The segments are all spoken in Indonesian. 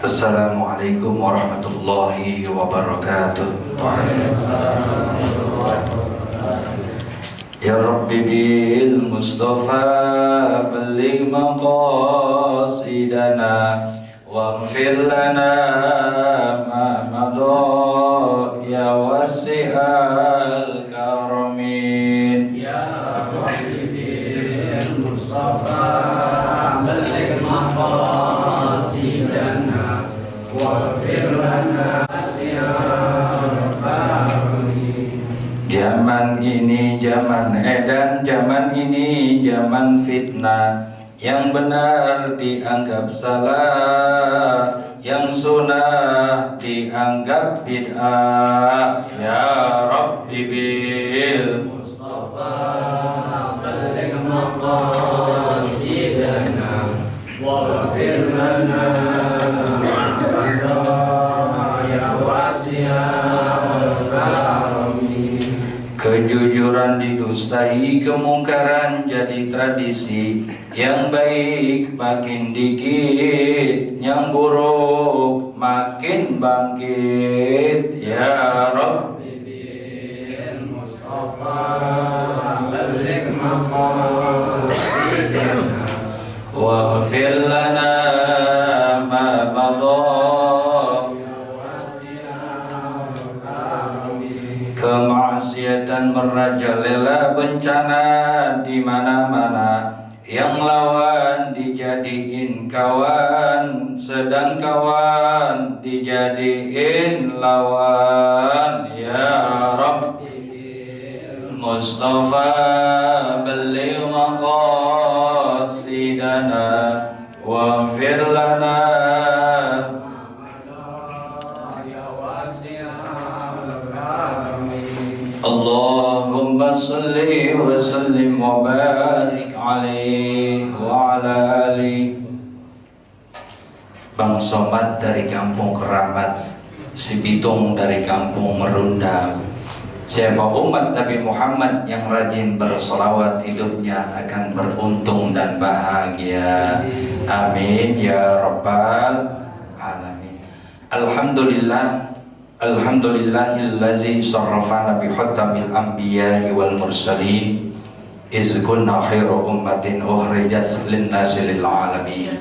Assalamualaikum warahmatullahi wabarakatuh. Ya Rabbi bil Mustafa balligh maqasidana waghfir lana ma madha ya wasi'al karamin. Ya Rabbi bil Mustafa balligh maqasidana waghfir lana wasi'al karamin. Zaman ini zaman edan, zaman ini zaman fitnah. Yang benar dianggap salah, yang sunnah dianggap bid'ah. Ya Rabbi bil Mustafa balligh maqasidana waghfir lana ya wasi'al karamin. Kejujuran didustai, kemungkaran jadi tradisi. Yang baik makin dikit, yang buruk makin bangkit. Ya Rabbi bil Mustafa balligh maqasidana waghfir lana ma madha. Kemaksiatan merajalela, bencana di mana-mana. Yang lawan dijadiin kawan, sedang kawan dijadiin lawan. Ya Rabbi Mustafa balligh maqasidana waghfir lana. Allahumma salli wa sallim wa barik alaihi wa ala alihi. Bang Somad dari kampung Keramat, si Bitung dari kampung Merundam. Siapa umat Nabi Muhammad yang rajin berselawat, hidupnya akan beruntung dan bahagia. Amin ya rabbal alamin. Alhamdulillah, alhamdulillahillazi sarrafana bi khatamil anbiya'i wal mursalin iz kunna khairu ummatin ukhrijat lin-nasi lil alamin.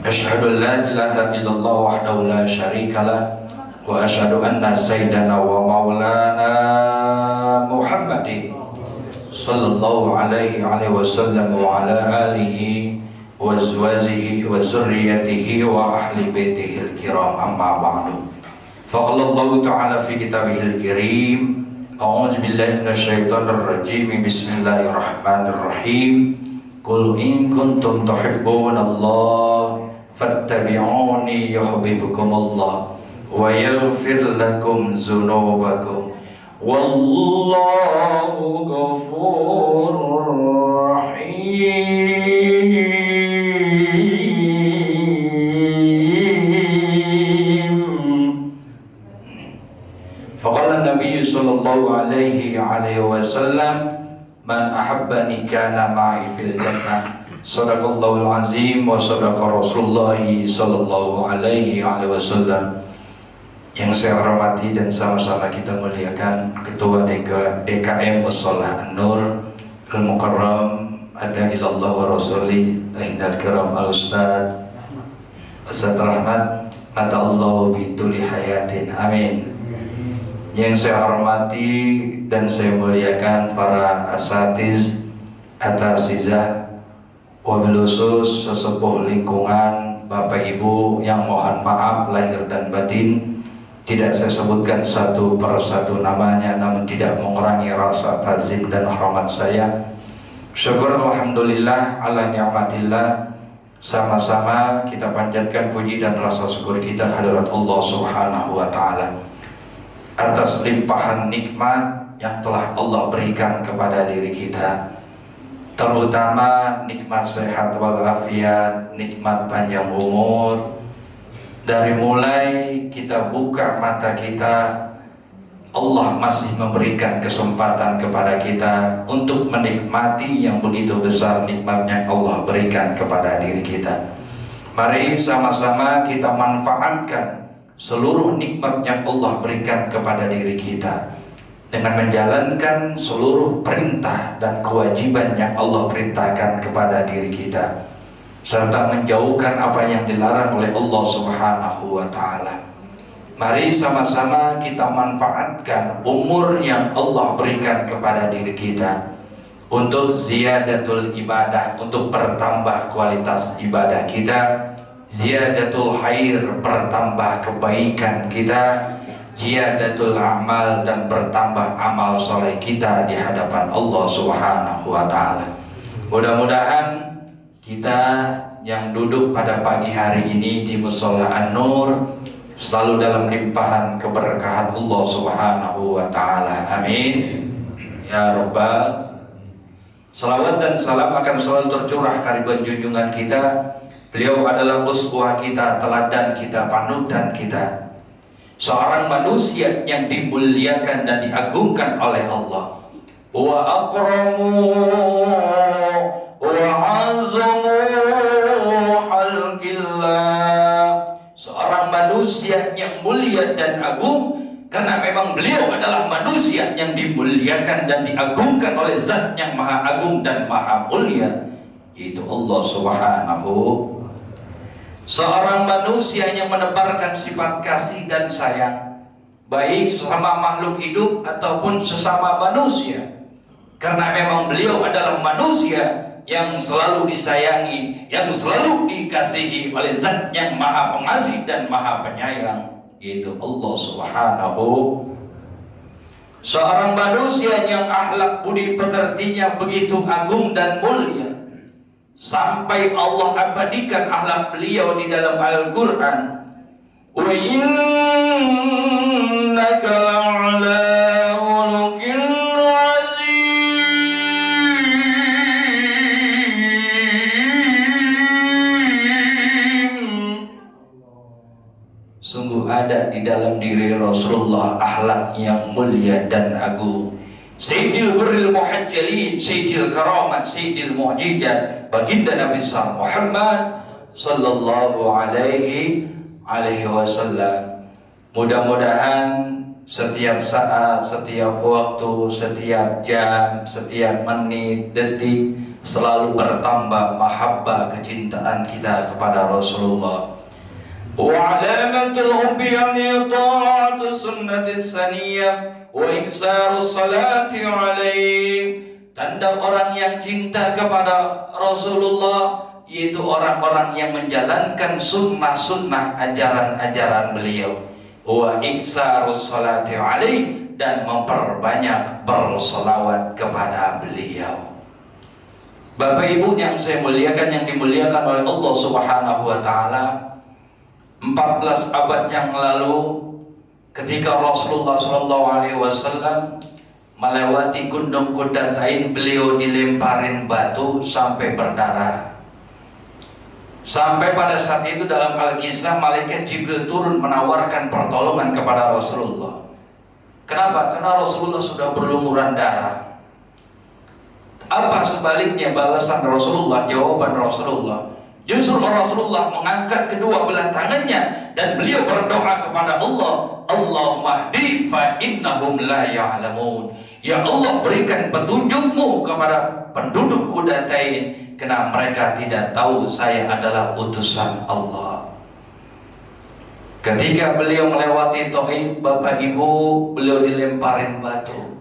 Asyhadu an la ilaha illallah wahdahu la syarikalah wa asyhadu anna sayyidana wa maulana Muhammadin sallallahu alaihi wasallam wa ala alihi wa azwajihi wa zurriyyatihi wa ahli baitihi al-kiram, amma ba'du. فقال الله تعالى في كتابه الكريم أعوذ بالله من الشيطان الرجيم بسم الله الرحمن الرحيم قل إن كنتم تحبون الله فاتبعوني يحببكم الله ويغفر لكم ذنوبكم والله غفور رحيم. Faqala Nabi sallallahu alaihi wasallam man ahabbani kana ma'i fil jannah. Sadaqallahul azim wa sadaqa Rasulullah sallallahu alaihi wasallam. Yang saya hormati dan sama-sama kita muliakan Ketua DKM Musholah An-Nur Al-Mukarram ada ilallah wa rasuli ainal kiram al-ustad Ustaz Rahmat mata Allah bituli hayatin, amin. Yang saya hormati dan saya muliakan para asatiz, atasizah, wabil khusus sesepuh lingkungan, Bapak Ibu yang mohon maaf lahir dan batin. Tidak saya sebutkan satu persatu namanya, namun tidak mengurangi rasa tazim dan hormat saya. Syukur alhamdulillah ala ni'matillah. Sama-sama kita panjatkan puji dan rasa syukur kita hadirat Allah Subhanahu wa taala atas limpahan nikmat yang telah Allah berikan kepada diri kita, terutama nikmat sehat walafiat, nikmat panjang umur. Dari mulai kita buka mata kita, Allah masih memberikan kesempatan kepada kita untuk menikmati yang begitu besar nikmat yang Allah berikan kepada diri kita. Mari sama-sama kita manfaatkan seluruh nikmat yang Allah berikan kepada diri kita dengan menjalankan seluruh perintah dan kewajiban yang Allah perintahkan kepada diri kita, serta menjauhkan apa yang dilarang oleh Allah Subhanahu wa ta'ala. Mari sama-sama kita manfaatkan umur yang Allah berikan kepada diri kita untuk ziyadatul ibadah, untuk bertambah kualitas ibadah kita, ziyadatul khair, bertambah kebaikan kita, ziyadatul amal, dan bertambah amal soleh kita di hadapan Allah Subhanahu wa ta'ala. Mudah-mudahan kita yang duduk pada pagi hari ini di Mushola An-Nur selalu dalam limpahan keberkahan Allah Subhanahu wa ta'ala. Amin ya Rabbal. Salawat dan salam akan selalu tercurah kehadirat junjungan kita. Beliau adalah uswah kita, teladan kita, panutan kita, seorang manusia yang dimuliakan dan diagungkan oleh Allah. Wa akramu wa azamu halqillah, seorang manusia yang mulia dan agung, karena memang beliau adalah manusia yang dimuliakan dan diagungkan oleh Zat yang maha agung dan maha mulia, yaitu Allah Subhanahu. Seorang manusia yang menebarkan sifat kasih dan sayang, baik sesama makhluk hidup ataupun sesama manusia, karena memang beliau adalah manusia yang selalu disayangi, yang selalu dikasihi oleh Zat yang maha pengasih dan maha penyayang, yaitu Allah Subhanahu. Seorang manusia yang akhlak budi pekertinya begitu agung dan mulia, sampai Allah abadikan akhlak beliau di dalam Al-Quran. Wa innaka la'ala khuluqin sungguh ada di dalam diri Rasulullah akhlak yang mulia dan agung. Sayyidil Hurril Muhajjalin, Sayyidil Karamat, Sayyidil Mu'jizat, baginda Nabi Muhammad sallallahu alaihi wasallam. Mudah-mudahan setiap saat, setiap waktu, setiap jam, setiap menit, detik selalu bertambah mahabbah kecintaan kita kepada Rasulullah. وعلامة الحب أن يطاعة سنة السنية وإكثار الصلاة عليه. Tanda orang yang cinta kepada Rasulullah yaitu orang-orang yang menjalankan sunnah-sunnah ajaran-ajaran beliau. Wa iksarus salati alaih, dan memperbanyak berselawat kepada beliau. Bapak Ibu yang saya muliakan, yang dimuliakan oleh Allah Subhanahu wa ta'ala, 14 abad yang lalu ketika Rasulullah SAW melewati Gunung Qudatain, beliau dilemparin batu sampai berdarah. Sampai pada saat itu dalam Al-Kisah malaikat Jibril turun menawarkan pertolongan kepada Rasulullah. Kenapa? Karena Rasulullah sudah berlumuran darah. Apa sebaliknya balasan Rasulullah, jawaban Rasulullah? Justru Rasulullah mengangkat kedua belah tangannya dan beliau berdoa kepada Allah, Allahumma hdi fa innahum la ya'lamun. Ya Allah, berikan petunjukmu kepada penduduk Qudatain, karena mereka tidak tahu saya adalah utusan Allah. Ketika beliau melewati Taif, Bapak Ibu, beliau dilemparin batu.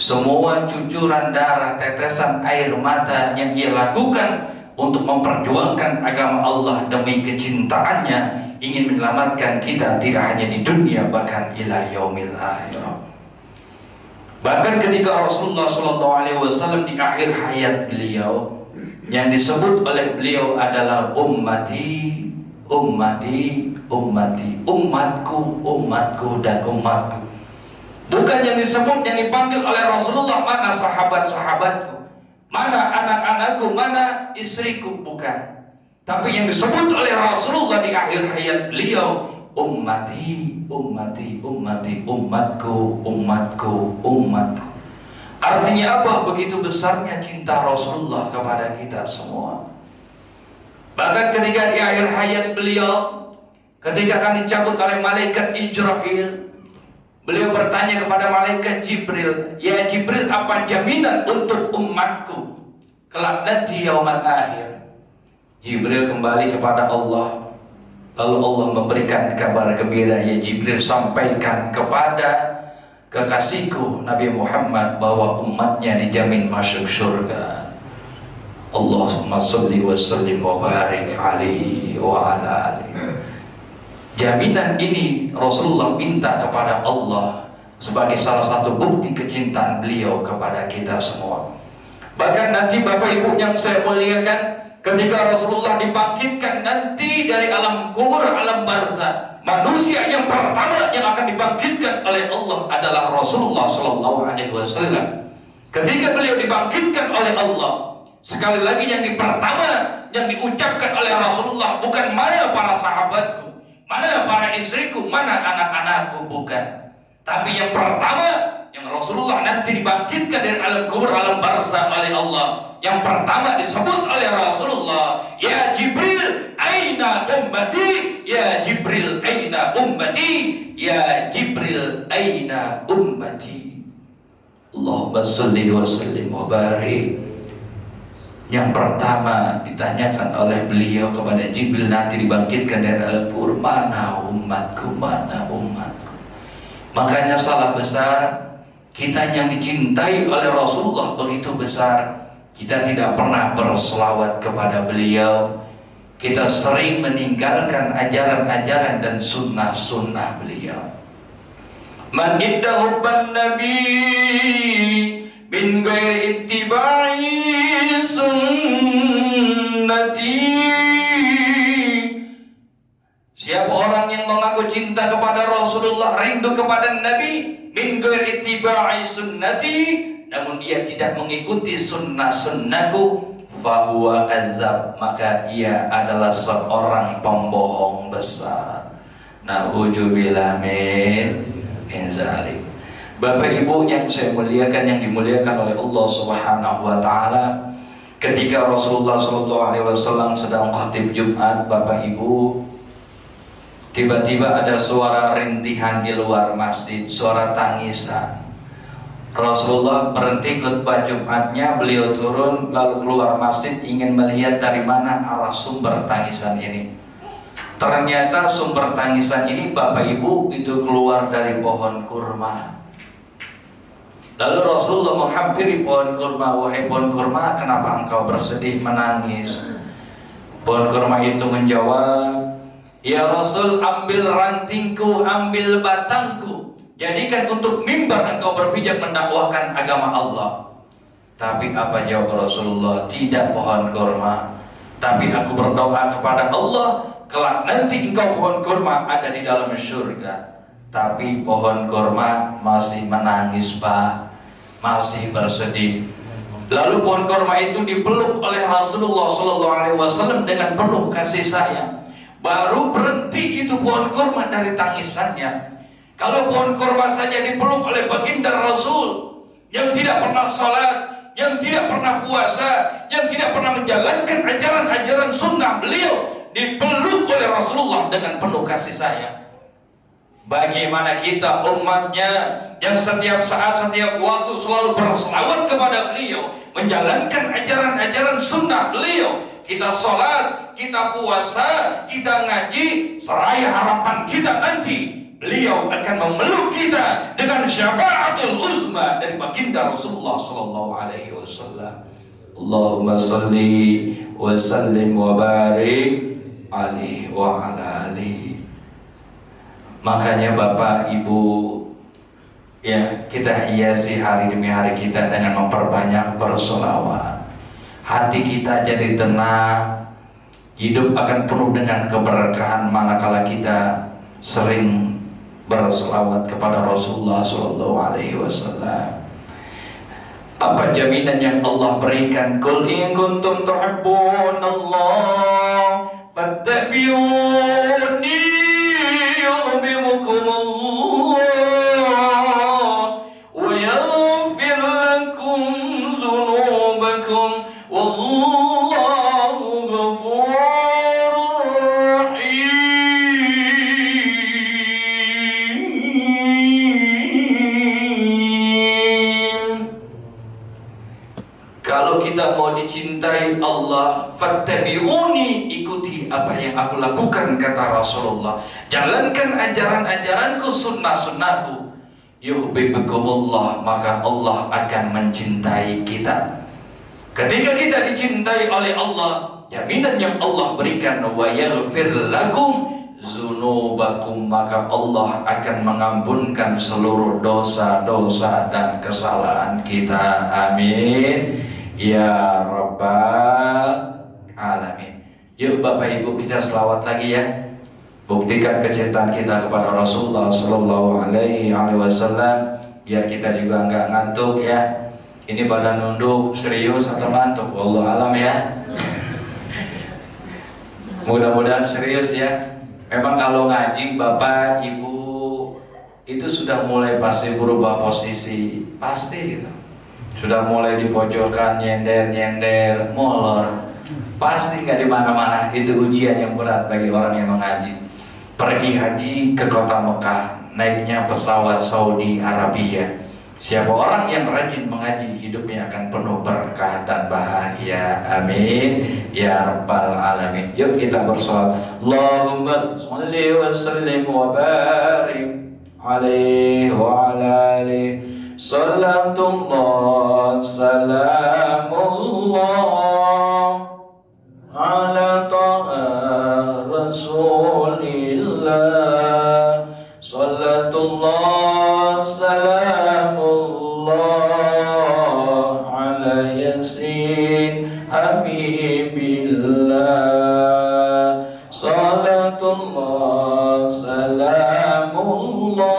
Semua cucuran darah, tetesan air mata yang ia lakukan untuk memperjuangkan agama Allah demi kecintaannya, ingin menyelamatkan kita tidak hanya di dunia, bahkan ila yaumil akhirah. Bahkan ketika Rasulullah SAW di akhir hayat beliau, yang disebut oleh beliau adalah ummati, ummati, ummati, umatku, umatku, dan umatku. Bukan yang disebut, yang dipanggil oleh Rasulullah, mana sahabat-sahabatku, mana anak-anakku, mana istriku, bukan. Tapi yang disebut oleh Rasulullah di akhir hayat beliau, ummati, ummati, ummati, umatku, umatku, umatku. Artinya apa? Begitu besarnya cinta Rasulullah kepada kita semua. Bahkan ketika di akhir hayat beliau, ketika akan dicabut oleh malaikat Israfil, beliau bertanya kepada malaikat Jibril, "Ya Jibril, apa jaminan untuk umatku kelak nanti yaumul akhir?" Jibril kembali kepada Allah. Lalu Allah memberikan kabar gembira, "Ya Jibril, sampaikan kepada kekasihku Nabi Muhammad bahwa umatnya dijamin masuk surga." Allahumma sholli wa sallim wa barik alaihi wa ala alihi. Jaminan ini Rasulullah minta kepada Allah sebagai salah satu bukti kecintaan beliau kepada kita semua. Bahkan nanti Bapak Ibu yang saya muliakan, ketika Rasulullah dibangkitkan nanti dari alam kubur, alam barzah, manusia yang pertama yang akan dibangkitkan oleh Allah adalah Rasulullah SAW. Ketika beliau dibangkitkan oleh Allah, sekali lagi yang pertama yang diucapkan oleh Rasulullah bukan mana para sahabatku, mana para istriku, mana anak-anakku, bukan. Tapi yang pertama yang Rasulullah nanti dibangkitkan dari alam kubur, alam barzah oleh Allah, yang pertama disebut oleh Rasulullah, "Ya Jibril, aina ummati? Ya Jibril, aina ummati? Ya Jibril, aina ummati?" Allahumma sholli wa sallim wa barik. Yang pertama ditanyakan oleh beliau kepada Jibril nanti dibangkitkan dari al-kubur, "Mana umatku, mana umatku?" Makanya salah besar kita yang dicintai oleh Rasulullah begitu besar, kita tidak pernah berselawat kepada beliau. Kita sering meninggalkan ajaran-ajaran dan sunnah-sunnah beliau. Man idda hubban nabi min ghairi ittiba'i sunnati. Siapa orang yang mengaku cinta kepada Rasulullah, rindu kepada Nabi, min ghairi ittiba'i sunnati, namun dia tidak mengikuti sunnah-sunnahku, fahuwa kadzab, maka ia adalah seorang pembohong besar. Na'udzubillah min zalik. Bapak Ibu yang saya muliakan, yang dimuliakan oleh Allah Subhanahu wa taala, ketika Rasulullah SAW sedang khatib Jumat, Bapak Ibu, tiba-tiba ada suara rintihan di luar masjid, suara tangisan. Rasulullah berhenti khutbah Jumatnya, beliau turun lalu keluar masjid ingin melihat dari mana arah sumber tangisan ini. Ternyata sumber tangisan ini, Bapak Ibu, itu keluar dari pohon kurma. Lalu Rasulullah menghampiri pohon kurma, "Wahai pohon kurma, kenapa engkau bersedih menangis?" Pohon kurma itu menjawab, "Ya Rasul, ambil rantingku, ambil batangku, jadikan untuk mimbar engkau berpijak mendakwahkan agama Allah." Tapi apa jawab Rasulullah? "Tidak pohon kurma, tapi aku berdoa kepada Allah, kelak nanti engkau pohon kurma ada di dalam surga." Tapi pohon kurma masih menangis, Pak, masih bersedih. Lalu pohon kurma itu dipeluk oleh Rasulullah SAW dengan penuh kasih sayang. Baru berhenti itu pohon kurma dari tangisannya. Kalau pohon kurma saja dipeluk oleh baginda Rasul yang tidak pernah salat, yang tidak pernah puasa, yang tidak pernah menjalankan ajaran-ajaran sunnah beliau, dipeluk oleh Rasulullah dengan penuh kasih sayang. Bagaimana kita umatnya yang setiap saat, setiap waktu selalu berselawat kepada beliau, menjalankan ajaran-ajaran sunnah beliau. Kita sholat, kita puasa, kita ngaji, seraya harapan kita nanti beliau akan memeluk kita dengan syafaatul uzma dari baginda Rasulullah SAW. Allahumma salli wa sallim wa barik alaihi wa ala alihi. Makanya Bapak Ibu, ya, kita hiasi hari demi hari kita dengan memperbanyak bersolawat. Hati kita jadi tenang, hidup akan penuh dengan keberkahan manakala kita sering berselawat kepada Rasulullah SAW. Apa jaminan yang Allah berikan? Qul in kuntum tuhibbunallah fattabi'uni يغفركم الله ويغفر لكم ذنوبكم والله غفور dicintai Allah, fattabi'uni, ikuti apa yang aku lakukan, kata Rasulullah. Jalankan ajaran-ajaranku, sunnah-sunnahku. Yuhibbukumullah, maka Allah akan mencintai kita. Ketika kita dicintai oleh Allah, jaminan yang Allah berikan, wa yaghfir lakum dzunubakum, maka Allah akan mengampunkan seluruh dosa-dosa dan kesalahan kita. Amin ya rabbal alamin. Yuk Bapak Ibu, kita selawat lagi ya. Buktikan kecintaan kita kepada Rasulullah Sallallahu Alaihi Wasallam, biar kita juga nggak ngantuk ya. Ini badan nunduk serius atau ngantuk? Wallahu alam ya. Mudah-mudahan serius ya. Memang kalau ngaji Bapak Ibu itu sudah mulai pasti berubah posisi, pasti gitu. Sudah mulai di pojokan, nyender, molor. Pasti nggak di mana-mana. Itu ujian yang berat bagi orang yang mengaji. Pergi haji ke kota Mekah, naiknya pesawat Saudi Arabia. Siapa orang yang rajin mengaji, hidupnya akan penuh berkah dan bahagia. Amin ya rabbal alamin. Yuk kita bersolat. Allahumma shalli wa sallim wa barik alaihi wa ala alihi. Salatullah salamullah ala ta'a rasulillah. Salatullah salamullah ala yasin habibillah. Salatullah salamullah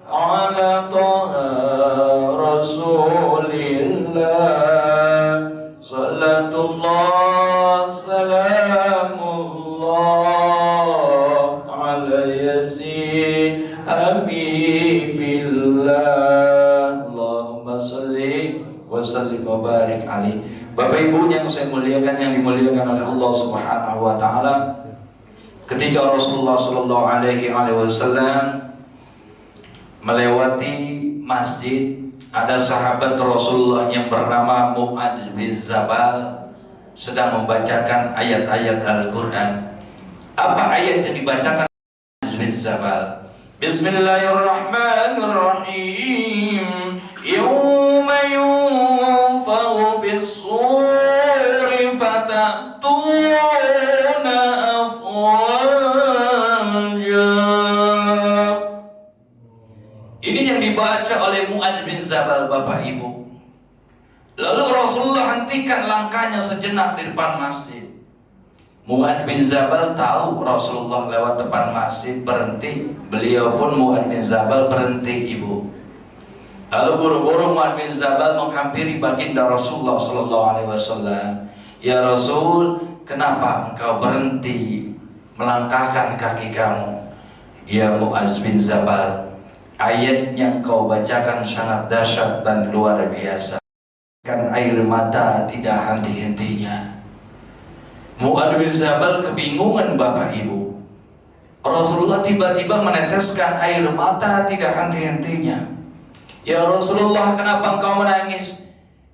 ala ta'a rasulillah. Salatullah salamullah ala yasin habibillah. Allahumma salli wa sallim wa barik alaihi. Bapak Ibu yang saya muliakan, yang dimuliakan oleh Allah Subhanahu wa taala, ketika Rasulullah sallallahu alaihi wasallam melewati masjid, ada sahabat Rasulullah yang bernama Mu'adz bin Jabal sedang membacakan ayat-ayat Al-Quran. Apa ayat yang dibacakan Mu'adz bin Jabal? Bismillahirrahmanirrahim. Yawma yunfakhu fis-suri fatatuna afwaja. Ini yang dibaca oleh Mu'adz bin Jabal, Bapak Ibu. Lalu Rasulullah hentikan langkahnya sejenak di depan masjid. Mu'adz bin Jabal tahu Rasulullah lewat depan masjid, berhenti. Beliau pun Mu'adz bin Jabal berhenti, Ibu. Lalu buru-buru Mu'adz bin Jabal menghampiri baginda Rasulullah sallallahu alaihi wasallam. Ya Rasul, kenapa engkau berhenti melangkahkan kaki kamu? Ya Mu'adz bin Jabal, ayat yang kau bacakan sangat dahsyat dan luar biasa. Kan air mata tidak henti-hentinya. Mu'adz bin Jabal kebingungan, Bapak Ibu. Rasulullah tiba-tiba meneteskan air mata tidak henti-hentinya. Ya Rasulullah, kenapa engkau menangis?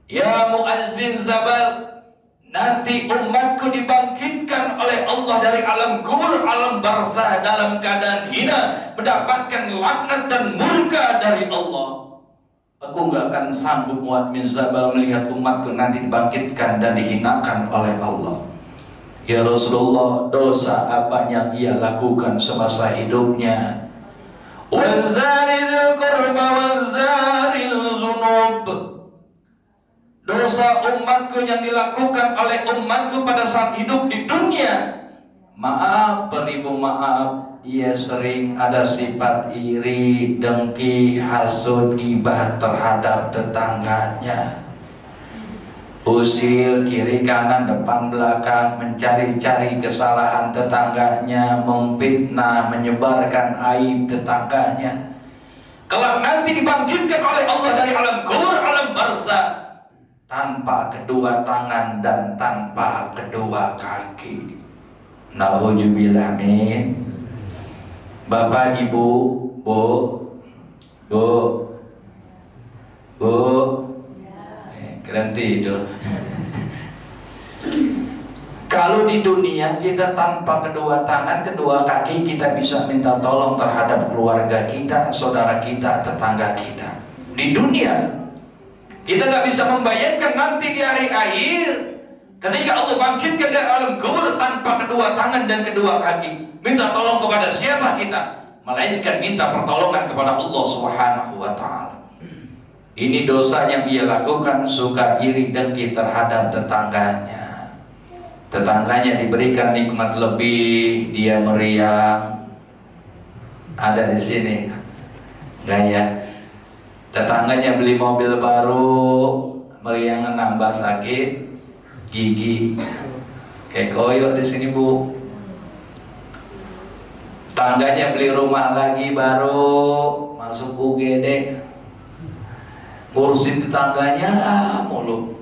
Ya Mu'adz bin Jabal, nanti umatku dibangkitkan oleh Allah dari alam kubur, alam barzah dalam keadaan hina, mendapatkan laknat dan murka dari Allah. Aku gak akan sanggup Mu'adz bin Jabal melihat umatku nanti dibangkitkan dan dihinakan oleh Allah. Ya Rasulullah, dosa apa yang ia lakukan semasa hidupnya? Wazaril qurba wazaril zunub. Dosa umatku yang dilakukan oleh umatku pada saat hidup di dunia. Maaf, beribu maaf, ia sering ada sifat iri, dengki, hasud, ghibah terhadap tetangganya. Usil kiri kanan depan belakang, mencari-cari kesalahan tetangganya, memfitnah, menyebarkan aib tetangganya. Kelak nanti dibangkitkan oleh Allah dari alam kubur, alam barzah, tanpa kedua tangan dan tanpa kedua kaki. Nauzubillah min. Bapak Ibu, Bu, keren tidur. Kalau di dunia kita tanpa kedua tangan, kedua kaki, kita bisa minta tolong terhadap keluarga kita, saudara kita, tetangga kita. Di dunia kita nggak bisa membayangkan nanti di hari akhir ketika Allah bangkitkan dari alam kubur tanpa kedua tangan dan kedua kaki, minta tolong kepada siapa kita? Melainkan minta pertolongan kepada Allah Subhanahu wa Ta'ala. Ini dosa yang ia lakukan, suka iri dengki terhadap tetangganya. Tetangganya diberikan nikmat lebih, dia meriang. Ada di sini, enggak ya? Tetangganya beli mobil baru, meriang nambah sakit gigi. Kayak koyok di sini bu. Tangganya beli rumah lagi baru, masuk UGD, ngurusin tetangganya mulu.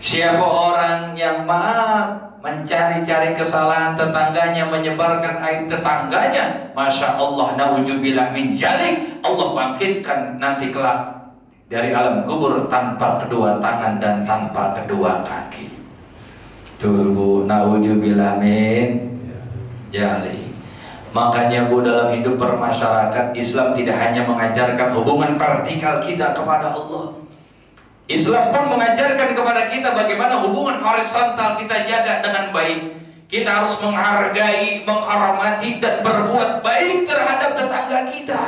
Siapa orang yang maaf mencari-cari kesalahan tetangganya, menyebarkan aib tetangganya, masya Allah, nauzubillah min dzalik, Allah bangkitkan nanti kelak dari alam kubur tanpa kedua tangan dan tanpa kedua kaki. Tuh bu, nauzubillah min dzalik. Makanya bu, dalam hidup bermasyarakat, Islam tidak hanya mengajarkan hubungan vertikal kita kepada Allah. Islam pun mengajarkan kepada kita bagaimana hubungan horizontal kita jaga dengan baik. Kita harus menghargai, menghormati, dan berbuat baik terhadap tetangga kita.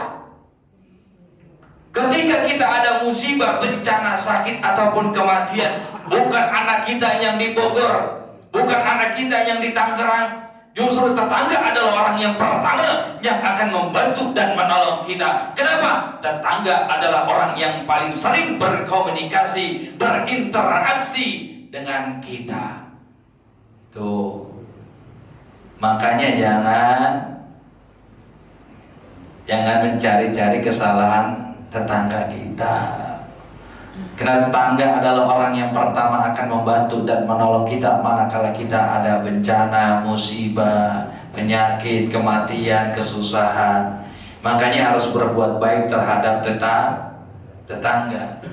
Ketika kita ada musibah, bencana, sakit, ataupun kematian, bukan anak kita yang di Bogor, bukan anak kita yang di Tangerang, justru tetangga adalah orang yang pertama yang akan membantu dan menolong kita. Kenapa? Tetangga adalah orang yang paling sering berkomunikasi, berinteraksi dengan kita. Tuh. Makanya jangan mencari-cari kesalahan tetangga kita. Karena tetangga adalah orang yang pertama akan membantu dan menolong kita manakala kita ada bencana, musibah, penyakit, kematian, kesusahan. Makanya harus berbuat baik terhadap tetangga.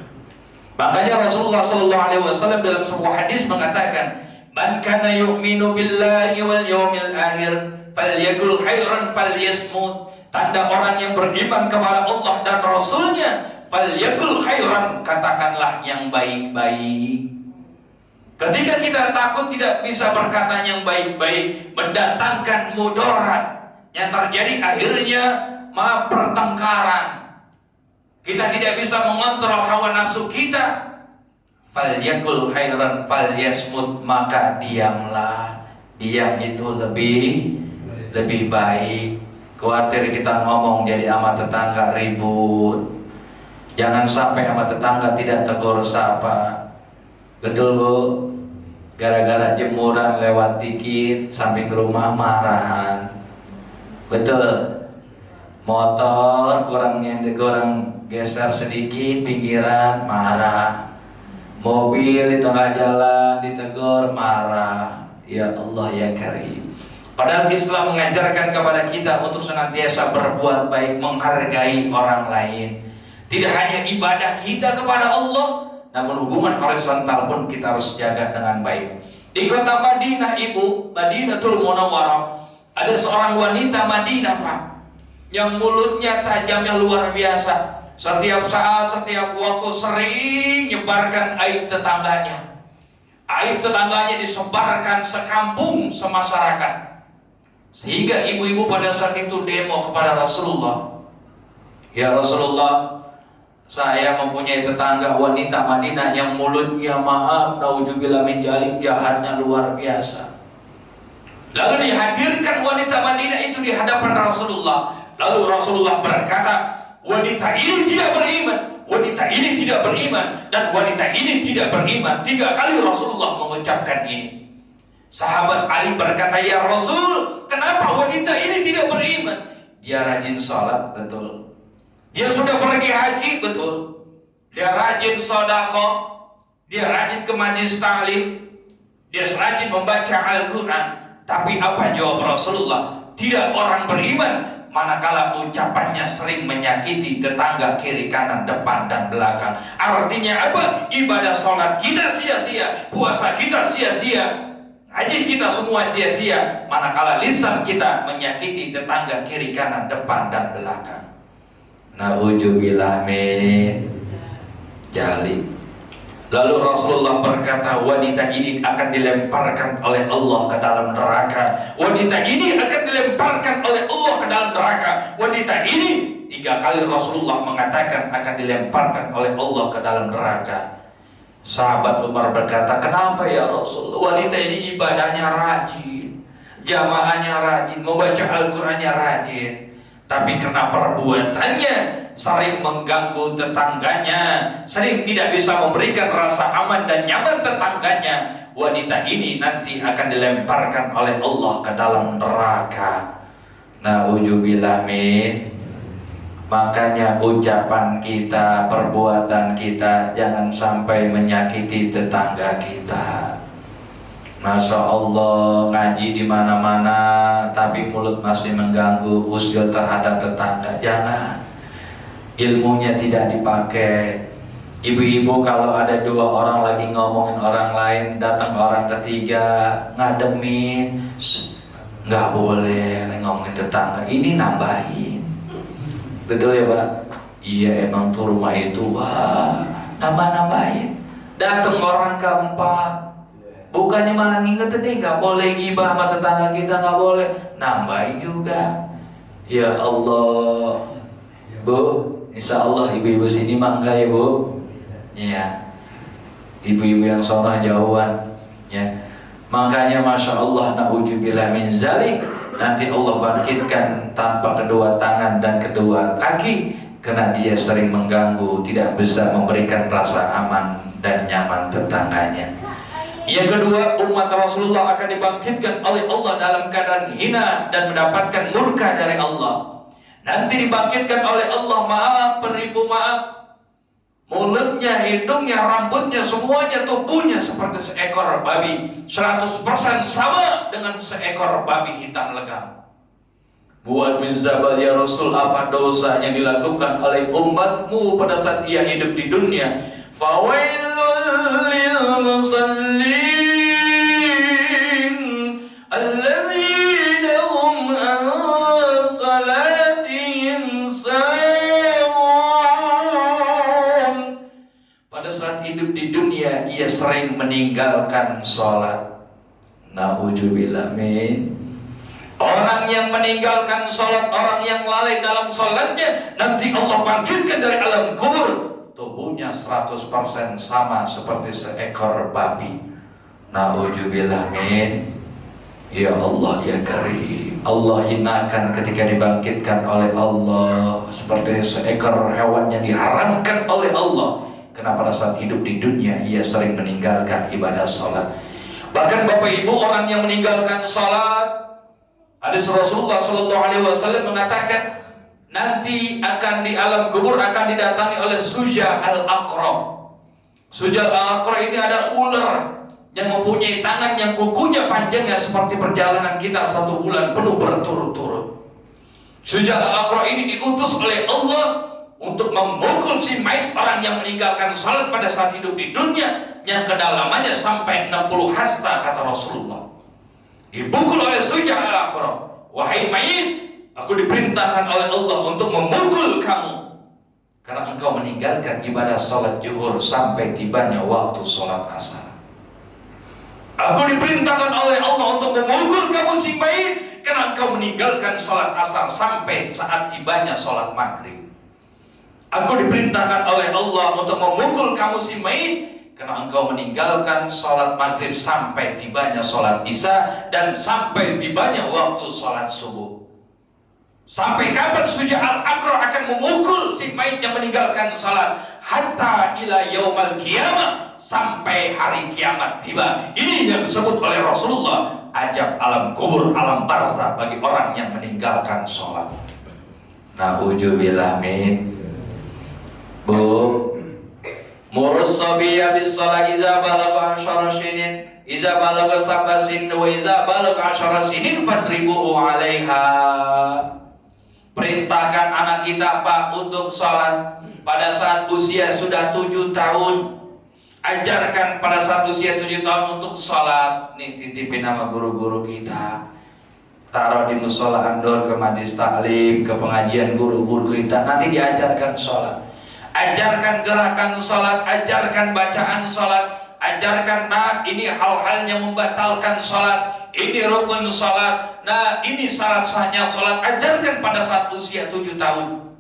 Makanya Rasulullah SAW dalam sebuah hadis mengatakan, "Man kana yu'minu billahi wal yawmil akhir falyakul khairan falyasmut." Tanda orang yang beriman kepada Allah dan Rasulnya, falyakul khairan, katakanlah yang baik-baik. Ketika kita takut tidak bisa berkata yang baik-baik, mendatangkan mudarat, yang terjadi akhirnya malah pertengkaran. Kita tidak bisa mengontrol hawa nafsu kita. Falyakul khairan falyasmut, maka diamlah. Diam itu lebih baik. Khawatir kita ngomong jadi sama tetangga ribut. Jangan sampai sama tetangga tidak tegur sapa. Betul bu? Gara-gara jemuran lewat dikit samping rumah marahan. Betul? Motor kurang geser sedikit pinggiran marah. Mobil di tengah jalan ditegur marah. Ya Allah ya Karim. Padahal Islam mengajarkan kepada kita untuk senantiasa berbuat baik, menghargai orang lain. Tidak hanya ibadah kita kepada Allah, namun hubungan horizontal pun kita harus jaga dengan baik. Di kota Madinah ibu, Madinatul Munawwarah, ada seorang wanita Madinah pak, yang mulutnya tajamnya luar biasa. Setiap saat, setiap waktu sering nyebarkan aib tetangganya. Aib tetangganya disebarkan sekampung, semasyarakat. Sehingga ibu-ibu pada saat itu demo kepada Rasulullah. Ya Rasulullah, saya mempunyai tetangga wanita Madinah yang mulutnya maaf, nauzubillah min dzalik, jahatnya luar biasa. Lalu dihadirkan wanita Madinah itu di hadapan Rasulullah. Lalu Rasulullah berkata, wanita ini tidak beriman, wanita ini tidak beriman, dan wanita ini tidak beriman. 3 kali Rasulullah mengucapkan ini. Sahabat Ali berkata, ya Rasul, kenapa wanita ini tidak beriman? Dia rajin sholat, betul. Dia sudah pergi haji, betul. Dia rajin sedekah, dia rajin ke majelis taklim, dia rajin membaca Al-Quran. Tapi apa jawab Rasulullah? Tidak orang beriman manakala ucapannya sering menyakiti tetangga kiri kanan depan dan belakang. Artinya apa? Ibadah sholat kita sia-sia, puasa kita sia-sia, haji kita semua sia-sia manakala lisan kita menyakiti tetangga kiri kanan depan dan belakang. Na'udzubillah min jalik. Lalu Rasulullah berkata, wanita ini akan dilemparkan oleh Allah ke dalam neraka. Wanita ini akan dilemparkan oleh Allah ke dalam neraka. Wanita ini 3 kali Rasulullah mengatakan akan dilemparkan oleh Allah ke dalam neraka. Sahabat Umar berkata, kenapa ya Rasul? Wanita ini ibadahnya rajin, jamaahnya rajin, membaca Al-Qur'annya rajin, tapi karena perbuatannya sering mengganggu tetangganya, sering tidak bisa memberikan rasa aman dan nyaman tetangganya, wanita ini nanti akan dilemparkan oleh Allah ke dalam neraka. Na'udzubillah min. Makanya ucapan kita, perbuatan kita jangan sampai menyakiti tetangga kita. Masya Allah, ngaji di mana-mana tapi mulut masih mengganggu, usil terhadap tetangga. Jangan. Ilmunya tidak dipakai. Ibu-ibu kalau ada 2 orang lagi ngomongin orang lain, datang orang ketiga ngademin, nggak boleh ngomongin tetangga. Ini nambahin. Betul ya Pak? Iya, emang tuh rumah itu wah nambah-nambahin. Datang orang keempat, bukannya malah ngingetin nih nggak boleh gibah sama tetangga kita, nggak boleh, nambahin juga. Ya Allah, Bu, insya Allah ibu-ibu sini mangga ya Bu. Iya, ibu-ibu yang sonah jauhan ya. Makanya Masya Allah, na'udzubillah min zalik, nanti Allah bangkitkan tanpa kedua tangan dan kedua kaki, karena dia sering mengganggu, tidak bisa memberikan rasa aman dan nyaman tetangganya. Yang kedua, umat Rasulullah akan dibangkitkan oleh Allah dalam keadaan hina dan mendapatkan murka dari Allah. Nanti dibangkitkan oleh Allah, maaf, beribu maaf, mulutnya, hidungnya, rambutnya, semuanya tubuhnya seperti seekor babi, 100% sama dengan seekor babi hitam legam. Buat bin Zabal, ya Rasul, apa dosa yang dilakukan oleh umatmu pada saat ia hidup di dunia? Fawailul lil musallin alladzina hum an salatihim sahun. Pada saat hidup di dunia ia sering meninggalkan sholat. Na'udzubillah min. Orang yang meninggalkan sholat, orang yang lalai dalam sholatnya, nanti Allah bangkitkan dari alam kubur, tubuhnya 100% sama seperti seekor babi. Na'udzubillah min. Ya Allah ya Karim, Allah hinakan ketika dibangkitkan oleh Allah seperti seekor hewan yang diharamkan oleh Allah, karena pada saat hidup di dunia ia sering meninggalkan ibadah sholat. Bahkan Bapak Ibu, orang yang meninggalkan sholat, hadis Rasulullah SAW mengatakan nanti akan di alam kubur akan didatangi oleh Suja al-Aqra. Suja al-Aqra ini ada ular yang mempunyai tangan yang kukunya panjangnya seperti perjalanan kita 1 bulan penuh berturut-turut. Suja al-Aqra ini diutus oleh Allah untuk memukul si mayit orang yang meninggalkan salat pada saat hidup di dunia, yang kedalamannya sampai 60 hasta, kata Rasulullah. Dipukul oleh Suja al-Aqra, wahai mayit, aku diperintahkan oleh Allah untuk memukul kamu karena engkau meninggalkan ibadah salat zuhur sampai tibanya waktu salat asar. Aku diperintahkan oleh Allah untuk memukul kamu si mayit karena engkau meninggalkan salat asar sampai saat tibanya salat maghrib. Aku diperintahkan oleh Allah untuk memukul kamu si mayit karena engkau meninggalkan sholat maghrib sampai tibanya sholat isya dan sampai tibanya waktu sholat subuh. Sampai kapan Suja al-Aqra akan memukul si mayit yang meninggalkan sholat? Hatta ila yaumal qiyamah, sampai hari kiamat tiba. Ini yang disebut oleh Rasulullah ajab alam kubur, alam barzah bagi orang yang meninggalkan sholat. Na'udzubillah min. Bu, murus sabiyya bis shalah idza balagha 10 sinin, idza balagha 7 sinin wa idza balagha 10 sinin fadribuhu 'alaiha. Perintahkan anak kita Pak untuk sholat pada saat usia sudah 7 tahun. Ajarkan pada saat usia 7 tahun untuk sholat. Nih titipin nama guru-guru kita, taruh di musola andor, ke majlis taklim, ke pengajian guru-guru kita. Nanti diajarkan sholat. Ajarkan gerakan sholat, ajarkan bacaan sholat, ajarkan nah ini hal-hal yang membatalkan sholat, ini rukun sholat, nah ini syarat sahnya sholat. Ajarkan pada saat usia 7 tahun.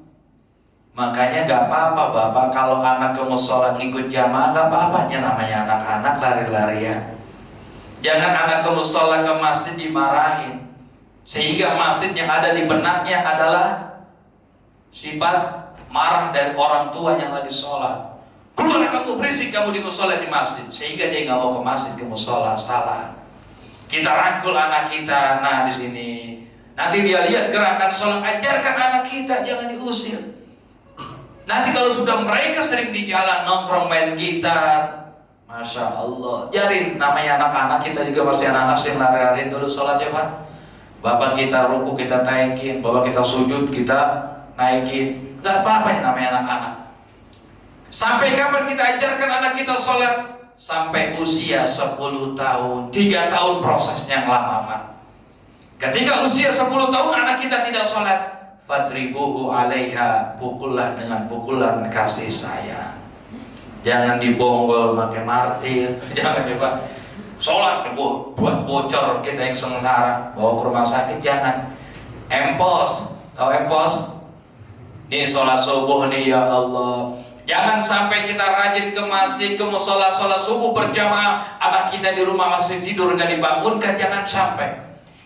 Makanya gak apa-apa Bapak kalau anak ke musola ngikut jamaah, gak apa-apanya, namanya anak-anak lari-larian. Jangan anak ke musola, ke masjid dimarahin, sehingga masjid yang ada di benaknya adalah sifat marah dari orang tua yang lagi sholat. Keluar kamu, berisik kamu di musola, di masjid, sehingga dia nggak mau ke masjid, ke musola. Salah. Kita rangkul anak kita. Nah di sini nanti dia lihat gerakan sholat, ajarkan anak kita, jangan diusir. Nanti kalau sudah mereka sering di jalan nongkrong main gitar, Masya Allah, jarin. Namanya anak-anak, kita juga masih anak-anak, sering lari-lari dulu sholat ya Pak. Bapak kita ruku kita naikin, bapak kita sujud kita naikin. Gak apa-apa namanya anak-anak. Sampai kapan kita ajarkan anak kita sholat? Sampai usia 10 tahun. 3 tahun prosesnya yang lama Pak. Ketika usia 10 tahun anak kita tidak sholat, fadribuhu alaiha, pukullah dengan pukulan kasih sayang. Jangan dibonggol pakai martil. Jangan coba sholat buat bocor kita yang sengsara, bawa ke rumah sakit. Jangan. Empos, tahu empos? Nih sholat subuh nih ya Allah. Jangan sampai kita rajin ke masjid, ke musola, sholat subuh berjamaah, anak kita di rumah masih tidur nggak dibangunkan. Jangan sampai.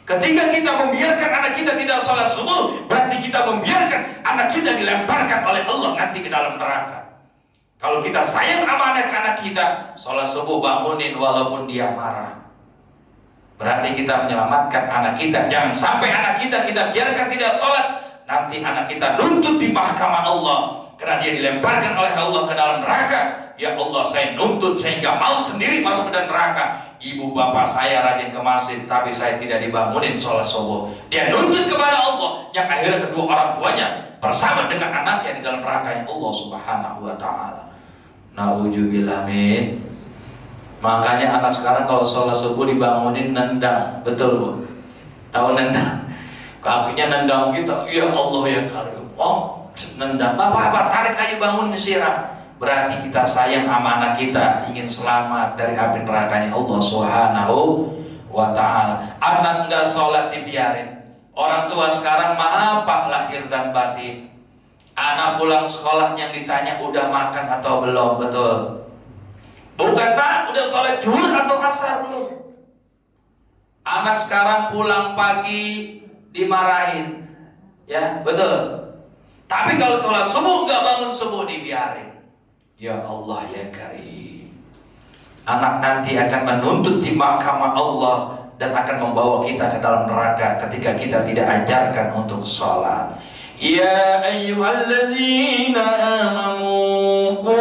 Ketika kita membiarkan anak kita tidak sholat subuh, berarti kita membiarkan anak kita dilemparkan oleh Allah nanti ke dalam neraka. Kalau kita sayang sama anak-anak kita, sholat subuh bangunin walaupun dia marah. Berarti kita menyelamatkan anak kita. Jangan sampai anak kita biarkan tidak sholat, nanti anak kita nuntut di mahkamah Allah karena dia dilemparkan oleh Allah ke dalam neraka. Ya Allah, saya nuntut, saya nggak mau sendiri masuk ke dalam neraka. Ibu bapak saya rajin ke masjid, tapi saya tidak dibangunin sholat subuh. Dia nuntut kepada Allah, yang akhirnya kedua orang tuanya bersama dengan anaknya di dalam nerakanya Allah Subhanahu wa Ta'ala. Na'udzubillah min. Makanya anak sekarang kalau sholat subuh dibangunin nendang, betul Bu? Tahu nendang? Kakinya nendang kita, ya Allah ya Karim. Oh, nendang. Apa-apa, tarik aja bangun siram. Berarti kita sayang sama anak kita, ingin selamat dari api nerakanya Allah Subhanahu wa Ta'ala. Anak enggak sholat dibiarin. Orang tua sekarang apa lahir dan batin. Anak pulang sekolah yang ditanya udah makan atau belum, betul? Bukan Pak, udah sholat zuhur atau asar belum? Anak sekarang pulang pagi dimarahin, ya betul. Tapi kalau sholat subuh nggak bangun subuh dibiarin. Ya Allah ya Karim. Anak nanti akan menuntut di mahkamah Allah dan akan membawa kita ke dalam neraka ketika kita tidak ajarkan untuk sholat. Ya ayyuhalladzina amanu qu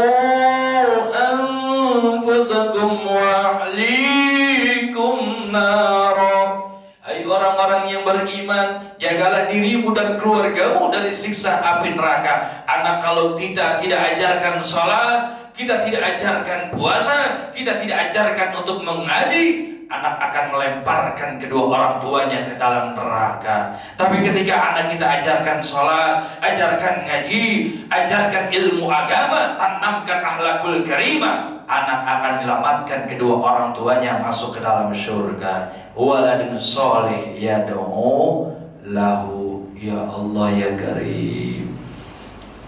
anfusakum wa ahlikum nara. Hai orang-orang yang beriman, jagalah dirimu dan keluargamu dari siksa api neraka. Anak kalau kita tidak ajarkan sholat, kita tidak ajarkan puasa, kita tidak ajarkan untuk mengaji, anak akan melemparkan kedua orang tuanya ke dalam neraka. Tapi ketika anak kita ajarkan sholat, ajarkan ngaji, ajarkan ilmu agama, tanamkan akhlakul karimah, anak akan menyelamatkan kedua orang tuanya masuk ke dalam surga. Waladun sholih yad'u lahu. Ya Allah ya Karim.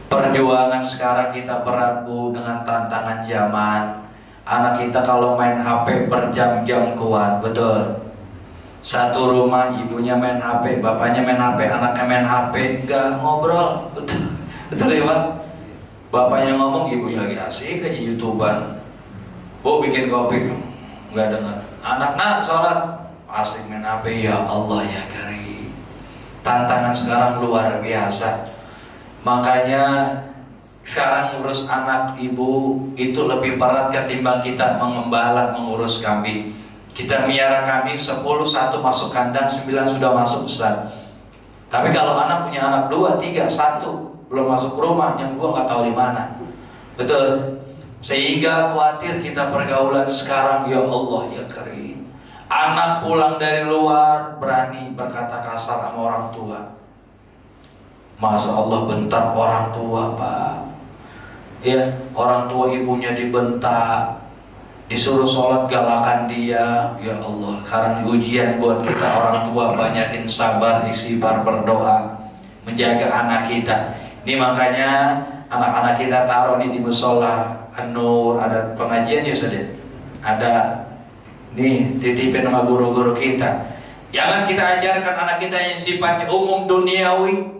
Perjuangan sekarang kita berat Bu, dengan tantangan zaman. Anak kita kalau main HP berjam-jam kuat, betul. Satu rumah ibunya main HP, bapaknya main HP, anaknya main HP, gak ngobrol, betul. Betul ya Pak? Bapaknya ngomong, ibunya lagi asik aja YouTuber. Bu bikin kopi, gak dengar. Anak sholat, asik main HP. Ya Allah ya Karim. Tantangan sekarang luar biasa. Makanya sekarang ngurus anak ibu itu lebih berat ketimbang kita mengembala, mengurus kambing. Kita miara kambing 10, 1 masuk kandang, 9 sudah masuk Ustaz. Tapi kalau anak punya anak 2, 3, 1 belum masuk rumah, yang 2 nggak tahu di mana. Betul. Sehingga khawatir kita pergaulan sekarang, ya Allah ya Karim. Anak pulang dari luar berani berkata kasar sama orang tua. Masa Allah bentak orang tua, Pak? Ya, orang tua ibunya dibentak, disuruh sholat galakan dia. Ya Allah, karena ujian buat kita orang tua, banyakin sabar, istighfar, berdoa, menjaga anak kita. Ini makanya anak-anak kita taruh di musola An-Nur, ada pengajian ya saudara. Ada nih titipin sama guru-guru kita. Jangan kita ajarkan anak kita yang sifatnya umum duniawi.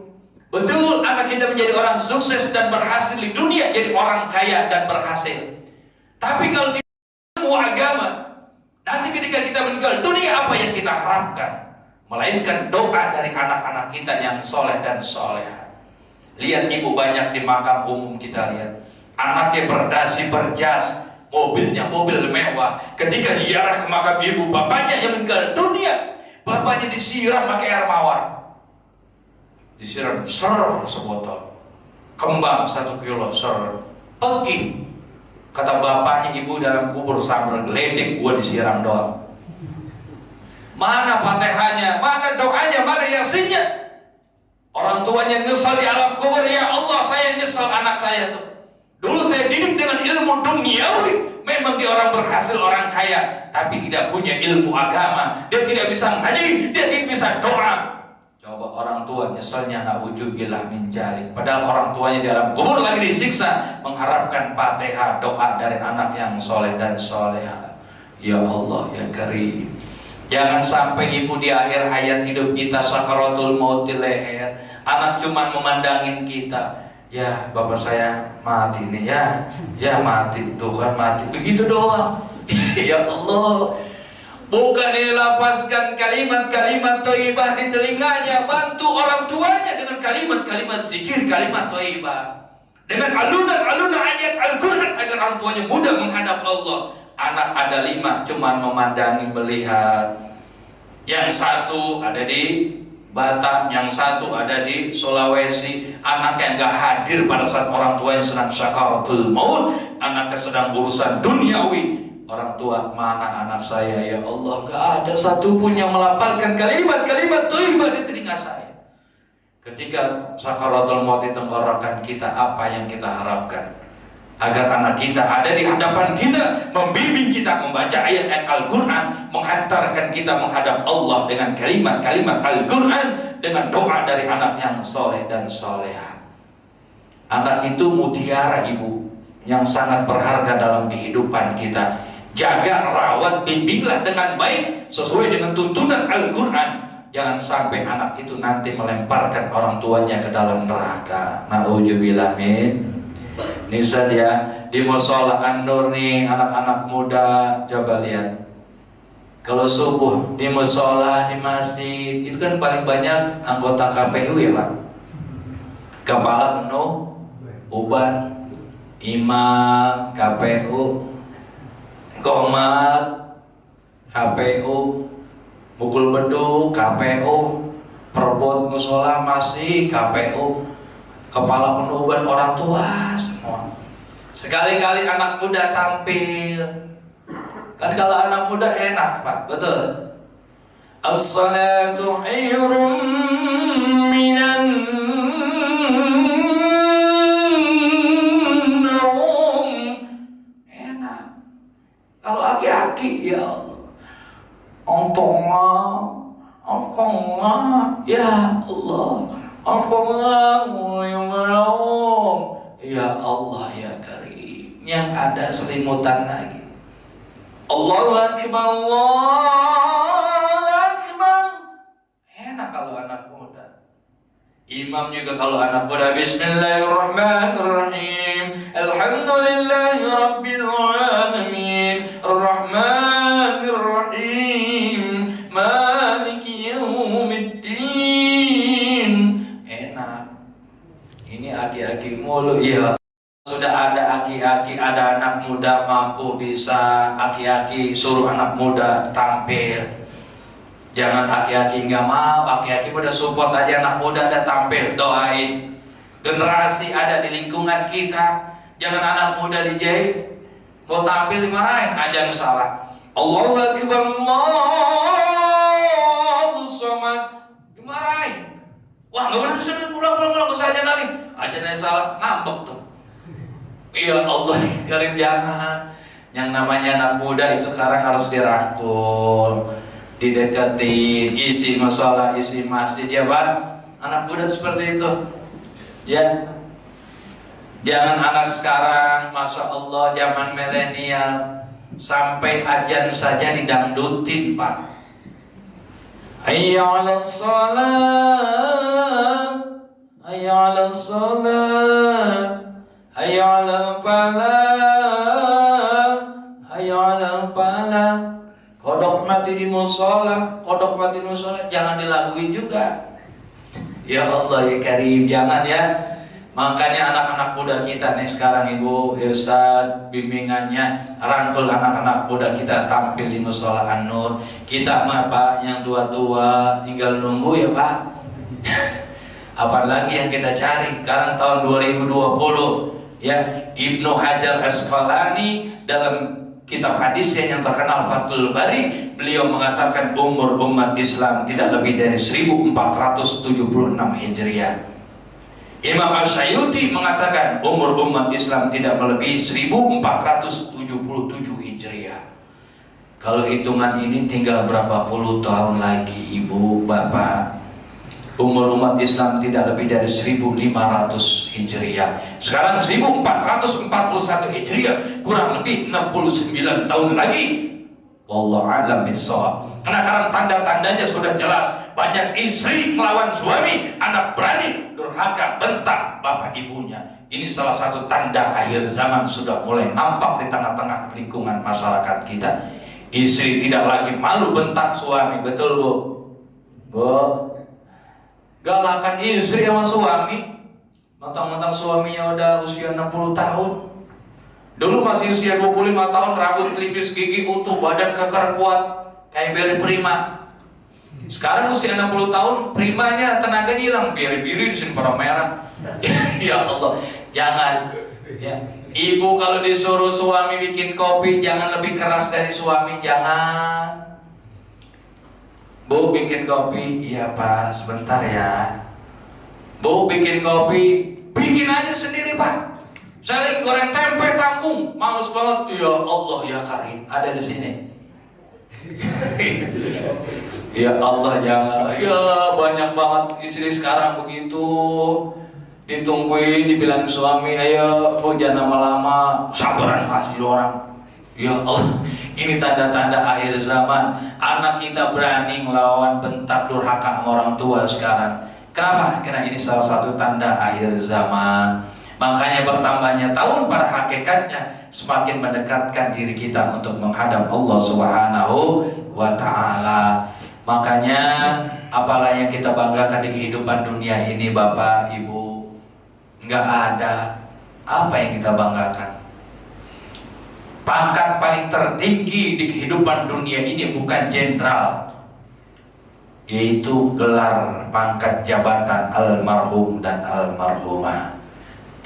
Betul, anak kita menjadi orang sukses dan berhasil di dunia, jadi orang kaya dan berhasil. Tapi kalau ilmu agama, nanti ketika kita meninggal dunia, apa yang kita harapkan? Melainkan doa dari anak-anak kita yang soleh dan soleha. Lihat ibu banyak di makam umum, kita lihat anaknya berdasi berjas, mobilnya mobil mewah. Ketika diarah ke makam ibu, bapaknya yang meninggal dunia, bapaknya disiram pakai air mawar, disiram sebotol, kembang 1 kilo pergi. Kata bapaknya, ibu dalam kubur sambil geledek, gua disiram doang. Mana fatihahnya, mana doanya, mana yasinnya? Orang tuanya nyesal di alam kubur, ya Allah saya nyesal anak saya tuh. Dulu saya didik dengan ilmu duniawi, memang dia orang berhasil, orang kaya, tapi tidak punya ilmu agama. Dia tidak bisa ngaji, dia tidak bisa doa. Coba orang tua nyeselnya, na'udzubillah min dzalik. Padahal orang tuanya di alam kubur lagi disiksa, mengharapkan Fatihah, doa dari anak yang soleh dan soleha. Ya Allah ya Karim, jangan sampai ibu di akhir hayat hidup kita sakaratul maut di leher, anak cuma memandangin kita. Ya bapak saya mati nih, ya mati, tuh kan mati, begitu doang. Ya Allah, bukan dilapaskan kalimat-kalimat thayyibah di telinganya. Bantu orang tuanya dengan kalimat-kalimat zikir, kalimat thayyibah, dengan alunan-alunan ayat Al-Quran agar orang tuanya mudah menghadap Allah. Anak ada 5 cuman memandangi, melihat. Yang 1 ada di Batam, yang 1 ada di Sulawesi. Anaknya nggak hadir pada saat orang tuanya sedang sakaratul maut, anaknya sedang urusan duniawi. Orang tua, mana anak saya ya Allah? Gak ada satupun yang melafalkan kalimat-kalimat thayyibah di telinga saya. Ketika sakaratul maut di tenggorokan kita, apa yang kita harapkan? Agar anak kita ada di hadapan kita, membimbing kita membaca ayat-ayat Al-Quran, menghantarkan kita menghadap Allah dengan kalimat-kalimat Al-Quran, dengan doa dari anak yang soleh dan soleha. Anak itu mutiara ibu yang sangat berharga dalam kehidupan kita. Jaga, rawat, bimbinglah dengan baik sesuai dengan tuntunan Al-Quran. Jangan sampai anak itu nanti melemparkan orang tuanya ke dalam neraka. Na'udzubillah min. Ini saja di musola An-Nur nih, anak-anak muda, coba lihat. Kalau subuh di musola, di masjid, itu kan paling banyak anggota KPU ya Pak. Kepala penuh, uban, imam KPU, komat KPU, mukul beduk KPU, perbot musola masih KPU, kepala penuban orang tua semua. Sekali-kali anak muda tampil. Kan kalau anak muda enak Pak, betul. As-salatu khairum minan naum. Enak. Kalau aki-aki ya Allah, ontonglah, ya Allah, ya Allah ya Karim. Yang ada selimutan lagi. Allahu Akbar, Allahu Akbar. Enak kalau anak muda. Imam juga kalau anak muda, Bismillahirrahmanirrahim, Alhamdulillahi Rabbil Alamin, Ar-Rahmanir-Rahim, Maliki Yawmiddin. Enak. Ini aki-aki mulu ya. Sudah ada aki-aki, ada anak muda mampu bisa aki-aki suruh anak muda tampil. Jangan aki-aki nggak mau, aki-aki udah support aja, anak muda ada tampil, doain. Generasi ada di lingkungan kita, jangan anak muda dijahit, mau tampil dimarahin, ajan salah. Allahu Akbar, Allahu Samad, dimarahin. Wah nggak benar, bisa pulang saja lagi, ajannya salah, ngambek tuh. Ya Allah, garing jangan. Yang namanya anak muda itu sekarang harus dirangkul, dideketin, isi masalah, isi masjid ya Pak. Anak muda seperti itu ya. Jangan anak sekarang, Masya Allah, zaman milenial, sampai ajan saja didangdutin Pak. Hayya 'alas shalah, hayya 'alas shalah, hayya 'alal falah, hayya 'alal falah. Kodok mati di musola, jangan dilaguin juga. Ya Allah ya Karim, jangan ya. Makanya anak-anak muda kita nih sekarang Ibu, ya Ustaz, bimbingannya rangkul anak-anak muda kita tampil di musola An-Nur. Kita mah Pak yang tua-tua tinggal nunggu ya Pak. Apalagi yang kita cari sekarang tahun 2020 ya. Ibnu Hajar Asqalani dalam kitab hadisnya yang terkenal Fathul Bari, beliau mengatakan umur umat Islam tidak lebih dari 1476 Hijriah. Imam Asy'ayuti mengatakan umur umat Islam tidak melebihi 1477 Hijriah. Kalau hitungan ini tinggal berapa puluh tahun lagi Ibu, Bapak, umur umat Islam tidak lebih dari 1500 Hijriah. Sekarang 1441 Hijriah, kurang lebih 69 tahun lagi. Wallahu a'lam bishawab. Karena sekarang tanda-tandanya sudah jelas. Banyak istri melawan suami, anak berani durhaka bentak bapak ibunya. Ini salah satu tanda akhir zaman sudah mulai nampak di tengah-tengah lingkungan masyarakat kita. Istri tidak lagi malu bentak suami, betul Bu? Bu, galakan istri sama suami. Mentang-mentang suaminya udah usia 60 tahun. Dulu masih usia 25 tahun, rambut kelipis, gigi utuh, badan kekar kuat kayak beri prima. Sekarang usia 60 tahun, primanya tenaganya hilang, biri-biri di sini pada merah. Ya Allah, jangan ya. Ibu kalau disuruh suami bikin kopi, jangan lebih keras dari suami, jangan. Bu bikin kopi, iya Pak, sebentar ya. Bu bikin kopi, bikin aja sendiri Pak. Saya lagi goreng tempe kampung, males banget. Ya Allah ya Karim, ada di sini. Ya Allah jangan. Ya banyak banget istri sekarang begitu. Ditungguin, dibilang suami, ayo Bu jangan lama-lama, sabaran pasti orang. Ya Allah, ini tanda-tanda akhir zaman. Anak kita berani melawan bentak durhaka sama orang tua sekarang. Kenapa? Karena ini salah satu tanda akhir zaman. Makanya bertambahnya tahun pada hakikatnya semakin mendekatkan diri kita untuk menghadap Allah Subhanahu wa Ta'ala. Makanya apalah yang kita banggakan di kehidupan dunia ini Bapak Ibu, nggak ada. Apa yang kita banggakan? Pangkat paling tertinggi di kehidupan dunia ini bukan jenderal, yaitu gelar pangkat jabatan almarhum dan almarhumah.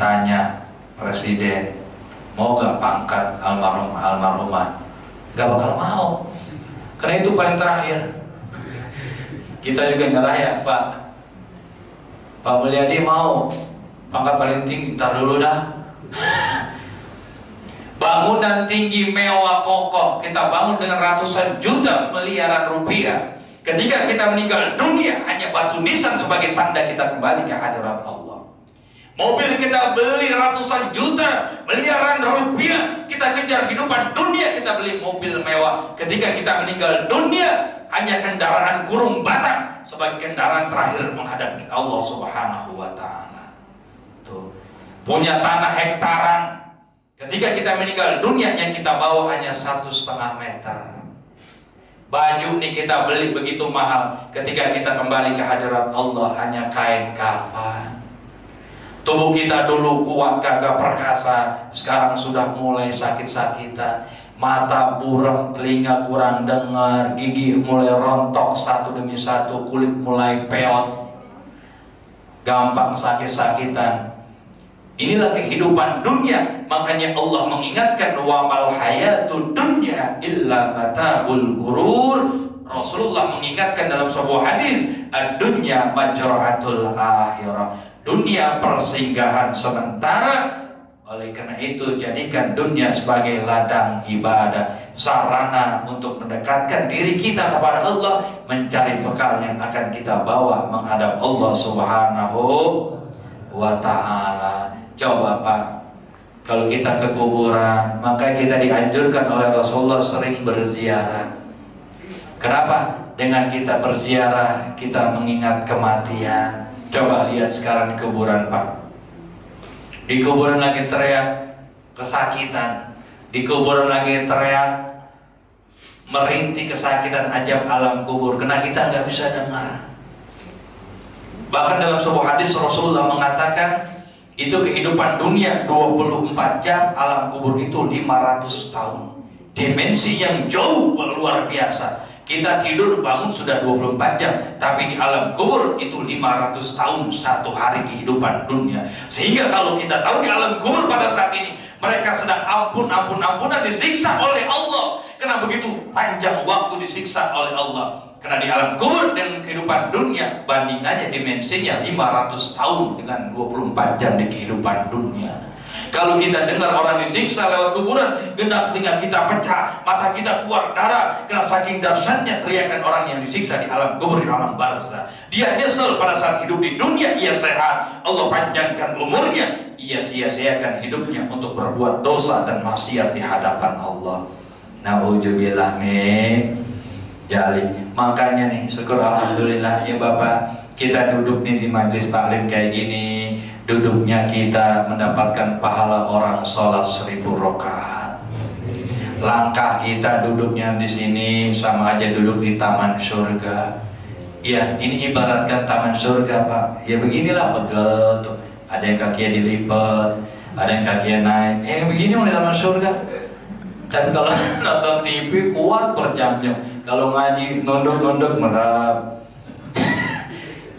Tanya presiden, mau gak pangkat almarhum almarhumah? Gak bakal mau, karena itu paling terakhir. Kita juga nyerah ya Pak. Pak Mulyadi mau pangkat paling tinggi, ntar dulu dah. Bangunan tinggi mewah kokoh kita bangun dengan ratusan juta miliaran rupiah. Ketika kita meninggal dunia, hanya batu nisan sebagai tanda kita kembali ke hadirat Allah. Mobil kita beli ratusan juta miliaran rupiah, kita kejar kehidupan dunia, kita beli mobil mewah. Ketika kita meninggal dunia, hanya kendaraan kurung batang sebagai kendaraan terakhir menghadapi Allah Subhanahu wa Ta'ala. Tuh, punya tanah hektaran. Ketika kita meninggal dunia, yang kita bawa hanya 1,5 meter. Baju nih kita beli begitu mahal. Ketika kita kembali ke hadirat Allah, hanya kain kafan. Tubuh kita dulu kuat, gagah perkasa, sekarang sudah mulai sakit-sakitan. Mata buram, telinga kurang dengar, gigi mulai rontok satu demi satu, kulit mulai peot, gampang sakit-sakitan. Inilah kehidupan dunia. Makanya Allah mengingatkan, wa mal hayatud dunya illa mata'ul ghurur. Rasulullah mengingatkan dalam sebuah hadis, ad-dunya majra'atul akhirah. Dunia persinggahan sementara. Oleh karena itu, jadikan dunia sebagai ladang ibadah, sarana untuk mendekatkan diri kita kepada Allah, mencari bekal yang akan kita bawa menghadap Allah Subhanahu wa ta'ala. Coba Pak, kalau kita ke kuburan, maka kita dianjurkan oleh Rasulullah sering berziarah. Kenapa? Dengan kita berziarah, kita mengingat kematian. Coba lihat sekarang di kuburan Pak. Di kuburan lagi teriak kesakitan, di kuburan lagi teriak merintih kesakitan ajab alam kubur, karena kita nggak bisa dengar. Bahkan dalam sebuah hadis Rasulullah mengatakan, itu kehidupan dunia 24 jam, alam kubur itu 500 tahun. Dimensi yang jauh luar biasa. Kita tidur bangun sudah 24 jam, tapi di alam kubur itu 500 tahun satu hari kehidupan dunia. Sehingga kalau kita tahu di alam kubur pada saat ini mereka sedang ampunan disiksa oleh Allah, karena begitu panjang waktu disiksa oleh Allah. Karena di alam kubur dengan kehidupan dunia bandingannya dimensinya 500 tahun dengan 24 jam di kehidupan dunia. Kalau kita dengar orang disiksa lewat kuburan, genap telinga kita pecah, mata kita keluar darah, karena saking dahsyatnya teriakan orang yang disiksa di alam kubur, di alam barzah. Dia nyesel pada saat hidup di dunia, ia sehat, Allah panjangkan umurnya, ia sia-siakan hidupnya untuk berbuat dosa dan maksiat di hadapan Allah. Na'udzubillah min dzalik. Makanya nih, syukur alhamdulillah ya Bapak, kita duduk nih di majelis taklim kayak gini. Duduknya kita mendapatkan pahala orang sholat 1000 rakaat. Langkah kita duduknya di sini sama aja duduk di taman surga. Ya, ini ibaratkan taman surga Pak. Ya beginilah pegel tuh. Ada yang kakinya dilipat, ada yang kakinya naik. Begini mau di taman surga. Dan kalau nonton TV kuat berjam-jam. Kalau ngaji nunduk-nunduk merap.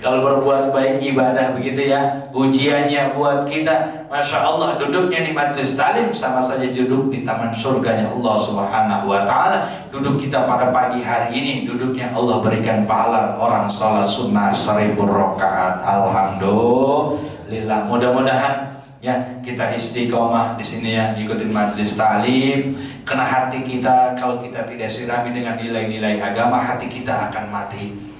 Kalau berbuat baik ibadah begitu ya, ujiannya buat kita, Masya Allah, duduknya di majelis talim sama saja duduk di taman surganya Allah Subhanahu wa ta'ala. Duduk kita pada pagi hari ini, duduknya Allah berikan pahala orang sholat sunnah 1000 rakaat. Alhamdulillah. Mudah-mudahan ya kita istiqomah di sini ya, ikutin majelis talim. Karena hati kita kalau kita tidak sirami dengan nilai-nilai agama, hati kita akan mati.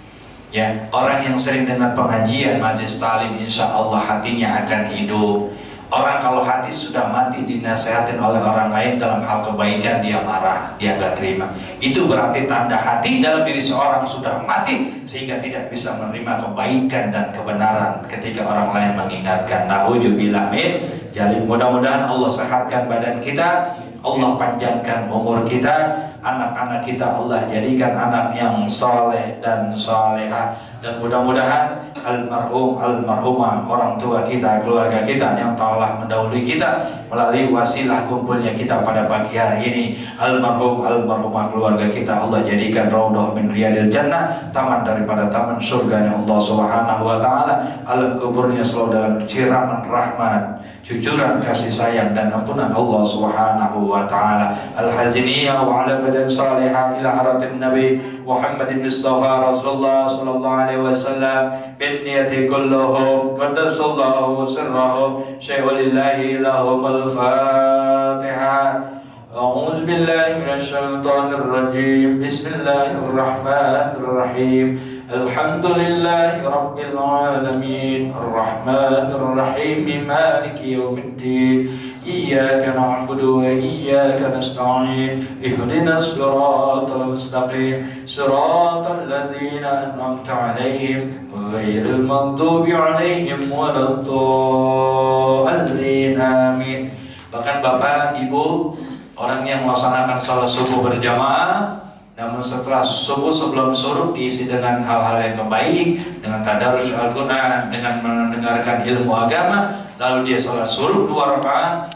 Ya, orang yang sering dengar pengajian majelis talim, insya Allah hatinya akan hidup. Orang kalau hati sudah mati dinasihatin oleh orang lain dalam hal kebaikan, dia marah, dia gak terima. Itu berarti tanda hati dalam diri seorang sudah mati, sehingga tidak bisa menerima kebaikan dan kebenaran ketika orang lain mengingatkan. Na'udzubillah min dzalik. Mudah-mudahan Allah sehatkan badan kita, Allah panjangkan umur kita, anak-anak kita Allah jadikan anak yang soleh dan soleha, dan mudah-mudahan almarhumah orang tua kita, keluarga kita yang telah mendahului kita melalui wasilah kumpulnya kita pada pagi hari ini, almarhumah keluarga kita Allah jadikan raudhah min riyadil jannah, taman daripada taman surganya Allah Subhanahu wa ta'ala. Alam kuburnya selalu dalam ciraman rahmat, cucuran kasih sayang dan ampunan Allah Subhanahu wa ta'ala. Al-haziniyah wa ala badan salihah ila haratin Nabi Muhammadin Mustafa Rasulullah sallallahu alaihi wasallam bin niyati kulluhum qaddasallahu sirrahum syai'ulillahi lahumul fatihah. A'udzu billahi minasyaitonir rajim. Bismillahirrahmanirrahim. Alhamdulillahi rabbil alamin. Arrahmanir rahim. Maliki yaumiddin. Iyyaka na'budu wa iyyaka nasta'in. Ihdinas siratal mustaqim. Siratal ladzina an'amta 'alaihim ghairil maghdubi 'alaihim waladdallin. Amin. Bahkan Bapak, Ibu, orang yang melaksanakan sholat subuh berjamaah, namun setelah subuh sebelum syuruk diisi dengan hal-hal yang baik, dengan tadarus Al-Quran, dengan mendengarkan ilmu agama, lalu dia sholat syuruk 2 rakaat,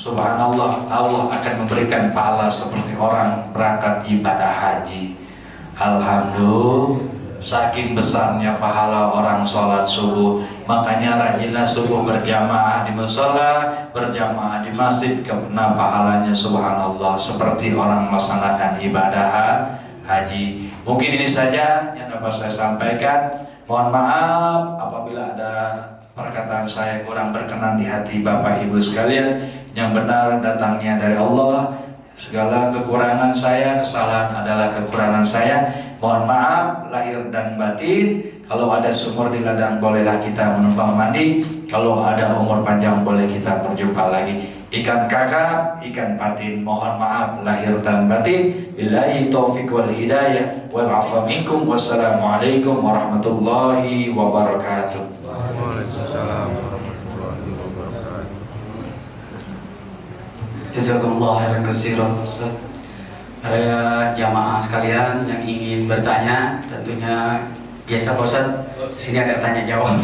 subhanallah, Allah akan memberikan pahala seperti orang berangkat ibadah haji. Alhamdulillah, saking besarnya pahala orang sholat subuh, makanya rajinlah subuh berjamaah di mushola, berjamaah di masjid, karena pahalanya subhanallah seperti orang melaksanakan ibadah haji. Mungkin ini saja yang dapat saya sampaikan. Mohon maaf apabila ada perkataan saya kurang berkenan di hati Bapak Ibu sekalian. Yang benar datangnya dari Allah. Segala kekurangan saya, kesalahan adalah kekurangan saya. Mohon maaf lahir dan batin. Kalau ada sumur di ladang bolehlah kita menumpang mandi. Kalau ada umur panjang boleh kita berjumpa lagi. Ikan kakap, ikan patin. Mohon maaf lahir dan batin. Billahi taufiq wal hidayah wal afa minkum. Wassalamualaikum warahmatullahi wabarakatuh. Waalaikumsalam warahmatullahi wabarakatuh. Jazakumullah khairan katsiran Ustaz. Para jamaah sekalian yang ingin bertanya, tentunya biasa Pak Ustaz, di sini ada tanya jawab.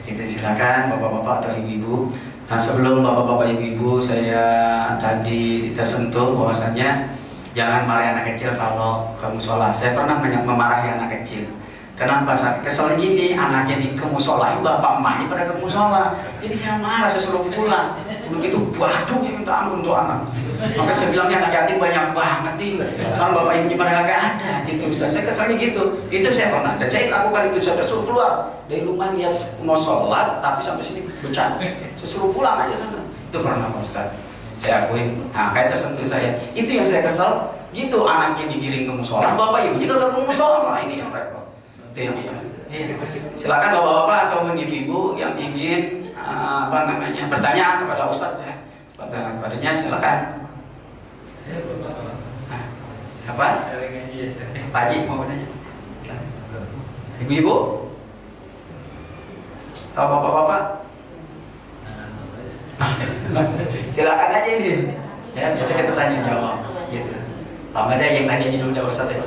Itu silakan Bapak-bapak atau Ibu-ibu. Nah, sebelum Bapak-bapak Ibu-ibu, saya tadi tersentuh bahwasanya jangan marahi anak kecil kalau ke musola. Saya pernah memarahi anak kecil. Kenapa saya kesel gini, anaknya di musola, bapak emaknya pada ke musola. Jadi saya marah, saya suruh pulang. Udah gitu, waduh ya minta ampun untuk anak. Maka saya bilangnya anak yatim banyak banget nih. Orang bapak ibunya pada kagak ada gitu. Saya keselnya gitu. Itu saya pernah. Dan saya lakukan itu, saya suruh keluar dari rumah dia mau sholat, tapi sampai sini bercanda. Saya suruh pulang aja sana. Itu pernah Pak Ustaz. Saya akuin. Nah, kayak tersentuh saya. Itu yang saya kesel. Gitu anaknya digiring ke musola, bapak ibunya kagak ke musola. Ini yang repot. Iya. Silakan bapak-bapak atau ibu-ibu yang ingin bertanya kepada Ustaz ya. Kepadanya silakan. Apa? Pak Haji mau bertanya. Ibu-ibu? Atau bapak-bapak? Silakan aja ini. Ya, biasa kita tanya jawab gitu. Kalau ada yang tanya dulu jawab Ustaz ya.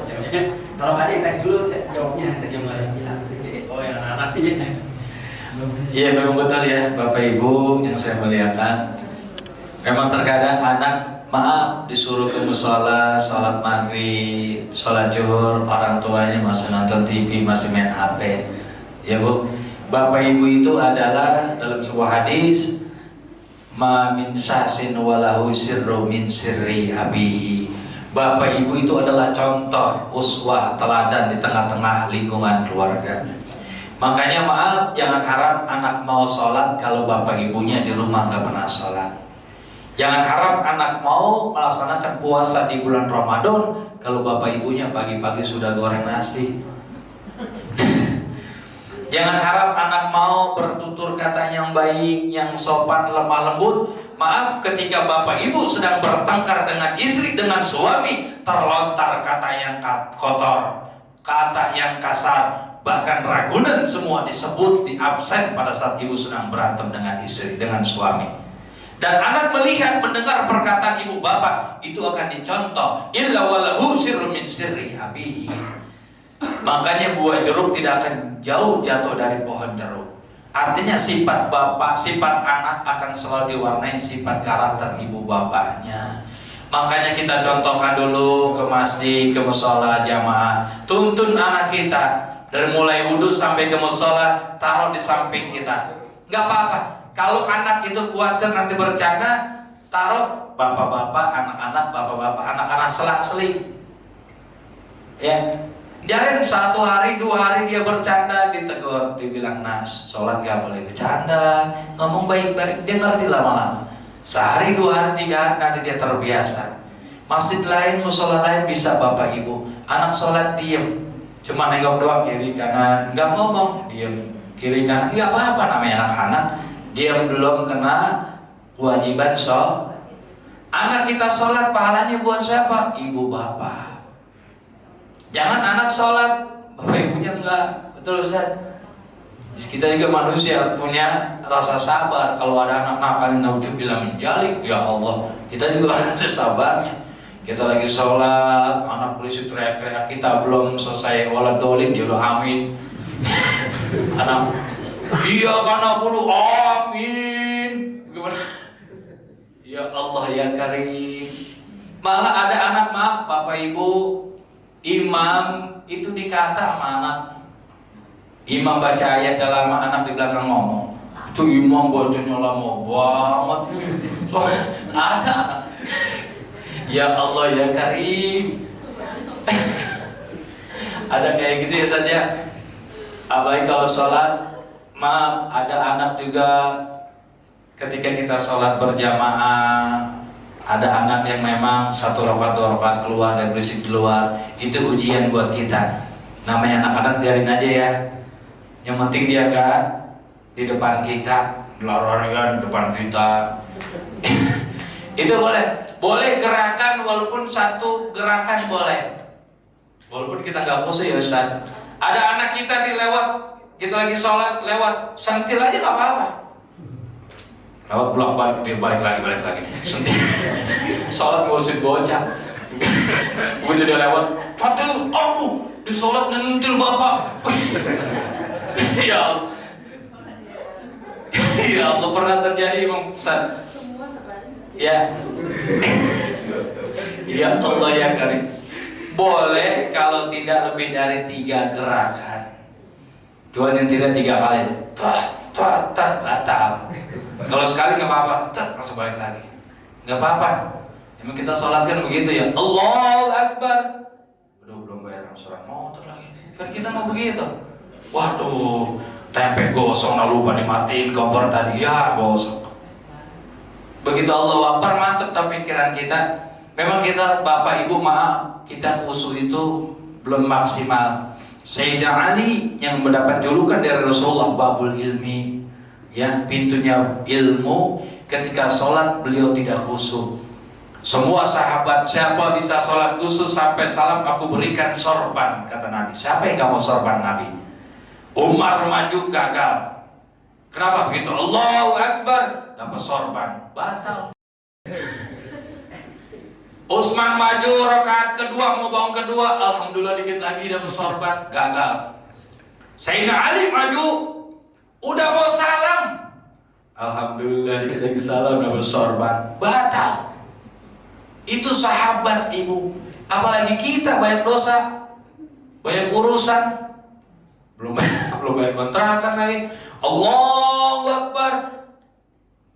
Kalau ada yang tanya dulu saya jawabnya tadi yang lain bilang. Oh yang anak-anak ini. Iya memang betul ya Bapak Ibu yang saya muliakan. Memang terkadang anak maaf disuruh ke musola, sholat maghrib, sholat zuhur, orang tuanya masih nonton TV, masih main HP. Ya Bu, Bapak Ibu itu adalah dalam sebuah hadis, ma min syahsin walahu sirru min sirri abihi. Bapak Ibu itu adalah contoh, uswah, teladan di tengah-tengah lingkungan keluarga. Makanya maaf, jangan harap anak mau sholat kalau bapak ibunya di rumah nggak pernah sholat. Jangan harap anak mau melaksanakan puasa di bulan Ramadan kalau bapak ibunya pagi-pagi sudah goreng nasi. Jangan harap anak mau bertutur kata yang baik, yang sopan, lemah lembut. Maaf, ketika bapak ibu sedang bertengkar dengan istri, dengan suami, terlontar kata yang kotor, kata yang kasar, bahkan ragunan semua disebut, di absen pada saat ibu sedang berantem dengan istri, dengan suami. Dan anak melihat, mendengar perkataan ibu bapak, itu akan dicontoh. Illa walahu sirru min sirri abihi. Makanya buah jeruk tidak akan jauh jatuh dari pohon jeruk. Artinya sifat bapak, sifat anak akan selalu diwarnai sifat karakter ibu bapaknya. Makanya kita contohkan dulu ke masjid, ke mushola jamaah. Tuntun anak kita dari mulai wudhu sampai ke mushola, taruh di samping kita. Nggak apa-apa. Kalau anak itu khawatir nanti bercanda, taruh bapak-bapak, anak-anak, bapak-bapak, anak-anak selang-seling. Ya. Jangan satu hari, dua hari dia bercanda, ditegur, dibilang nas, sholat gak boleh bercanda, ngomong baik-baik, dia ngerti lama-lama. Sehari, dua hari, tiga hari, nanti dia terbiasa. Masjid lain, musola lain bisa bapak ibu, anak sholat diem, cuma nengok doang kiri kanan, nggak ngomong, diem kiri kanan, nggak apa-apa namanya anak-anak, diem belum kena kewajiban sholat. Anak kita sholat pahalanya buat siapa? Ibu bapak. Jangan anak sholat, bapak ibunya enggak. Betul Ustaz? Kita juga manusia punya rasa sabar. Kalau ada anak nakal yang naudzubillah min dzalik, ya Allah, kita juga ada sabarnya. Kita lagi sholat, anak polisi teriak-teriak, kita belum selesai waladolin, dia udah amin. Anak, iya karena buru amin. Gimana? Ya Allah ya Karim. Malah ada anak, maaf Bapak Ibu, imam itu dikata sama anak. Imam baca ayat lama, anak di belakang ngomong, itu imam bacanya lama banget nih. Soalnya ada anak. Ya Allah ya Karim. Ada kayak gitu ya saja. Apalagi kalau sholat, maaf ada anak juga. Ketika kita sholat berjamaah, ada anak yang memang 1 rakaat 2 rakaat keluar dan berisik di luar. Itu ujian buat kita. Namanya anak-anak, biarin aja ya. Yang penting dia enggak di depan kita, lari-larian di depan kita. Itu boleh gerakan, walaupun satu gerakan boleh. Walaupun kita nggak musuh ya Ustaz. Ada anak kita nih lewat, kita lagi sholat lewat, sentil aja nggak apa-apa. Lewat bolak-balik, dia balik lagi, sentil. Sholat ngurusin bocah. Begitu dia lewat, aduh, di sholat nyentil bapak. Ya Allah. Ya Allah, pernah terjadi Imam Ustaz. Ya. Ya Allah ya Karim. Boleh kalau tidak lebih dari 3 gerakan. Dua yang tidak 3 kali. Batal. Kalau sekali nggak apa-apa, langsung balik lagi. Nggak apa-apa. Emang kita sholat kan begitu ya. Allahu Akbar. Belum bayar angsuran motor lagi. Kan kita mau begitu. Waduh, tempe gosong lupa dimatiin kompor tadi. Ya gosong. Begitu Allah Akbar, mantap tapi pikiran kita. Memang kita Bapak Ibu maaf, kita khusyuk itu belum maksimal. Sayyidina Ali yang mendapat julukan dari Rasulullah Babul Ilmi, ya, pintunya ilmu. Ketika sholat beliau tidak khusyuk. Semua sahabat, siapa bisa sholat khusyuk sampai salam aku berikan sorban, kata Nabi. Siapa yang gak mau sorban Nabi? Umar maju gagal. Kenapa begitu? Allahu Akbar, dapat sorban, batal. Utsman maju rakaat kedua, mau bangun kedua, alhamdulillah dikit lagi dapat sorban, gagal. Sayyidina Ali maju, udah mau salam, alhamdulillah dikit lagi salam dapat sorban, batal. Itu sahabat Ibu. Apalagi kita banyak dosa, banyak urusan, belum bayar kontrakan lagi. Allahu Akbar.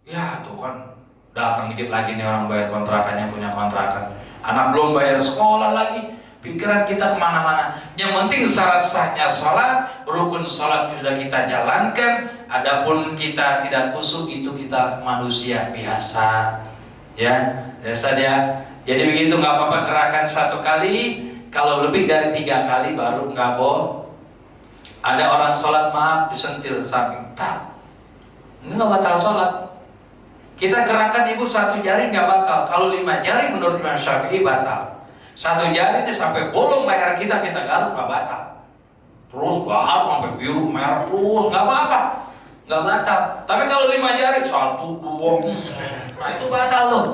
Ya tuh kan, datang dikit lagi nih orang bayar kontrakannya, punya kontrakan. Anak belum bayar sekolah lagi. Pikiran kita kemana-mana. Yang penting syarat sahnya sholat, rukun sholat sudah kita jalankan. Adapun kita tidak khusyuk, itu kita manusia biasa. Ya, biasa dia. Jadi begitu, nggak apa-apa gerakan 1 kali. Kalau lebih dari 3 kali baru nggak boleh. Ada orang sholat maaf disentil samping, tak, ini nggak batal sholat. Kita gerakan Ibu 1 jari nggak batal. Kalau 5 jari menurut Imam Syafi'i batal. 1 jari ini sampai bolong leher kita garuk nggak batal. Terus garuk sampai biru merah terus nggak apa-apa, nggak batal. Tapi kalau 5 jari 1, 2, nah itu batal loh.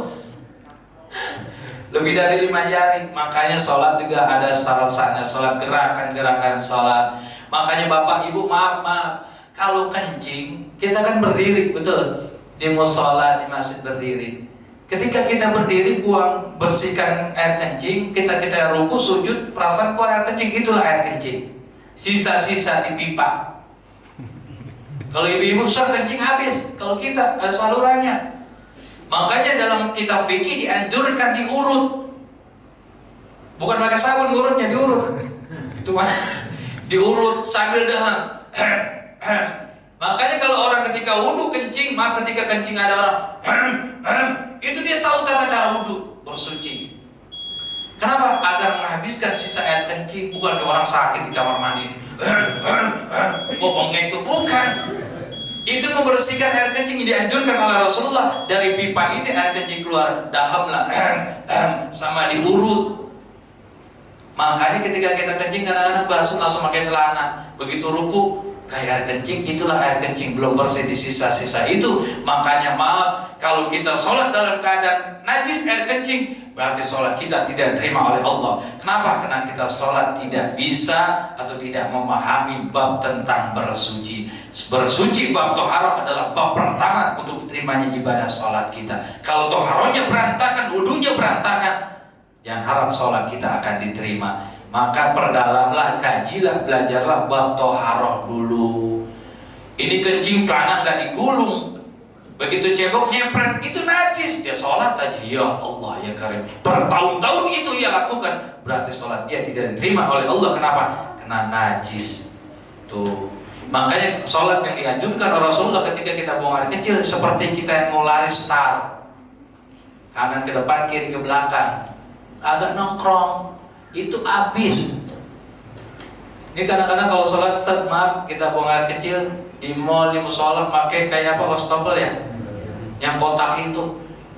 Lebih dari 5 jari, makanya sholat juga ada syarat-syaratnya. Sholat gerakan-gerakan sholat. Makanya Bapak Ibu maaf, kalau kencing kita kan berdiri, betul? Di mushola, di masjid berdiri. Ketika kita berdiri, bersihkan air kencing, kita ruku, sujud, perasaan keluar air kencing, itulah air kencing. Sisa-sisa di pipa. Kalau ibu-ibu besar kencing habis, kalau kita ada salurannya. Makanya dalam kitab fikih dianjurkan diurut. Bukan pakai sabun ngurutnya, diurut. Itu mah diurut sambil dahar. Makanya kalau orang ketika wudhu kencing, ketika kencing ada orang itu dia tahu tata cara wudhu bersuci. Kenapa? Agar menghabiskan sisa air kencing, bukan orang sakit di kamar mandi. Bobongnya itu bukan. Itu membersihkan air kencing yang dianjurkan oleh Rasulullah. Dari pipa ini air kencing keluar, dahamlah sama diurut. Makanya ketika kita kencing kadang-kadang basuh langsung pakai celana. Begitu ruku kayak air kencing, itulah air kencing belum bersih di sisa-sisa itu. Makanya maaf kalau kita sholat dalam keadaan najis air kencing, berarti sholat kita tidak diterima oleh Allah. Kenapa? Karena kita sholat tidak bisa atau tidak memahami bab tentang bersuci. Bersuci bab toharoh adalah bab pertama untuk diterimanya ibadah sholat kita. Kalau toharohnya berantakan, wudunya berantakan, yang harap sholat kita akan diterima. Maka perdalamlah, kajilah, belajarlah bab toharoh dulu. Ini kencing celana nggak digulung, begitu cebok nyepret itu najis, dia sholat aja, ya Allah ya Karim, bertahun-tahun itu ia lakukan, berarti sholat dia tidak diterima oleh Allah. Kenapa? Karena najis. Tuh, makanya sholat yang dianjurkan oleh Rasulullah ketika kita buang air kecil seperti kita yang mau lari start, kanan ke depan, kiri ke belakang, agak nongkrong, itu habis. Ini kadang-kadang kalau sholat, maaf, kita buang air kecil di mall, di musola, pakai kayak apa, wastafel ya, yang kotak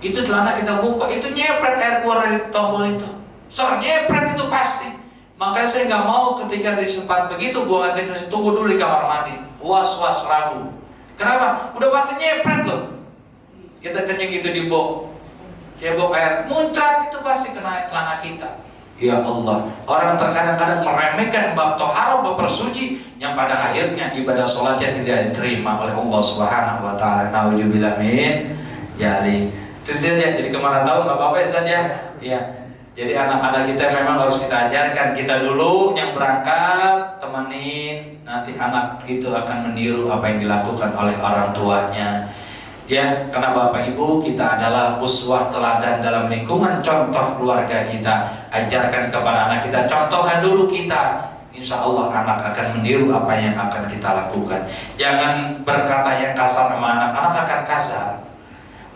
itu celana kita buka, itu nyepret air keluar dari tombol itu, nyepret itu pasti. Makanya saya nggak mau ketika disempat begitu buang air kecil, tunggu dulu di kamar mandi, was-was ragu. Kenapa? Udah pasti nyepret loh. Kita kencing gitu di cebok air, muncrat itu pasti kena celana kita. Ya Allah, orang terkadang-kadang meremehkan bab toharoh, bab bersuci, yang pada akhirnya ibadah sholatnya tidak diterima oleh Allah Subhanahu Wa Taala. Nauzubillah min jali. Jadi kemana tahu nggak apa-apa saja. Ya, jadi anak-anak kita memang harus kita ajarkan. Kita dulu yang berangkat, temenin. Nanti anak itu akan meniru apa yang dilakukan oleh orang tuanya. Ya, karena Bapak Ibu kita adalah uswah teladan dalam lingkungan contoh keluarga kita. Ajarkan kepada anak kita, contohkan dulu kita. Insya Allah anak akan meniru apa yang akan kita lakukan. Jangan berkata yang kasar sama anak, anak akan kasar.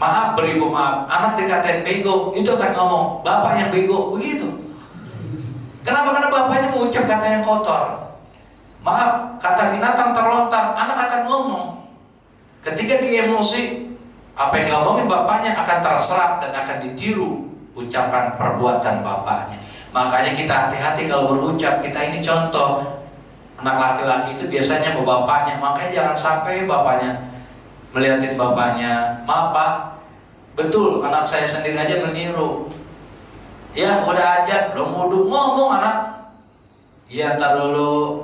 Maaf beribu maaf, anak dikatain bego, itu akan ngomong, bapak yang bego, begitu. Kenapa? Karena bapaknya mengucap kata yang kotor. Maaf, kata binatang terlontar, anak akan ngomong. Ketika dia emosi, apa yang diomongin bapaknya akan terserap dan akan ditiru ucapan perbuatan bapaknya. Makanya kita hati-hati kalau berucap. Kita ini contoh, anak laki-laki itu biasanya sama bapaknya. Makanya jangan sampai bapaknya melihatin bapaknya, maaf Pak, betul anak saya sendiri aja meniru. Ya udah aja, belum wudu, ngomong anak. Iya tar dulu,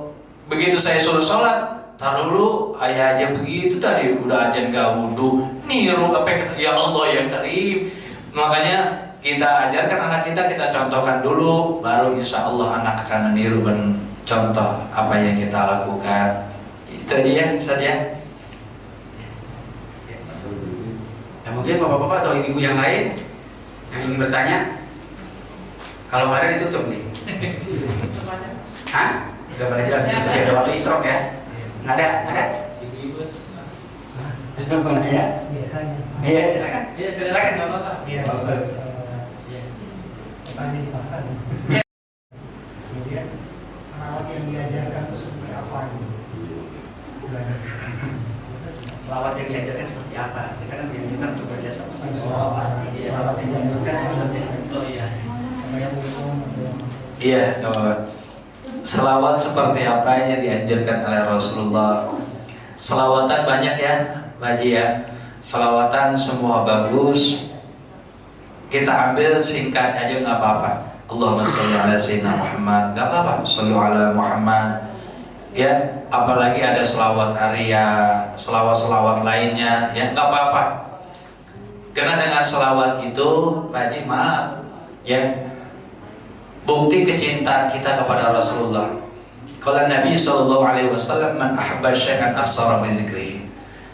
begitu saya suruh sholat, tar dulu, ayah aja begitu tadi udah aja nggak wudu, niru apa kita, ya Allah ya Karim. Makanya kita ajarkan anak kita contohkan dulu, baru insya Allah anak akan meniru dan contoh apa yang kita lakukan. Itu dia, saja. Ya mungkin bapak-bapak atau ibu-ibu yang lain yang ingin bertanya, kalau ada ditutup nih. Hah? Udah pada jelas ditutup ya, udah waktu isrok ya. Nggak ada? Ibu-ibu. Itu pernah ya? Biasanya. Iya, silakan. Iya, silakan Bapak. Iya, tanya di pasar. Kemudian selawat yang diajarkan itu seperti apa? Selawat yang diajarkan seperti apa? Kita kan diajarkan untuk baca sama-sama. Selawat yang diajarkan seperti apa? Oh iya. Iya, selawat seperti apa yang dianjurkan oleh Rasulullah. Selawatan banyak ya, Pak Haji ya. Selawatan semua bagus. Kita ambil singkat aja nggak apa-apa. Allahumma sholli ala sayyidina Muhammad, nggak apa-apa. Sholli ala Muhammad. Ya, apalagi ada selawat Arya, selawat-selawat lainnya, ya nggak apa-apa. Karena dengan selawat itu, Pak Haji maaf, ya, bukti kecintaan kita kepada Rasulullah. Kalau Nabi SAW, man ahabba syai'an aksara bi zikrihi.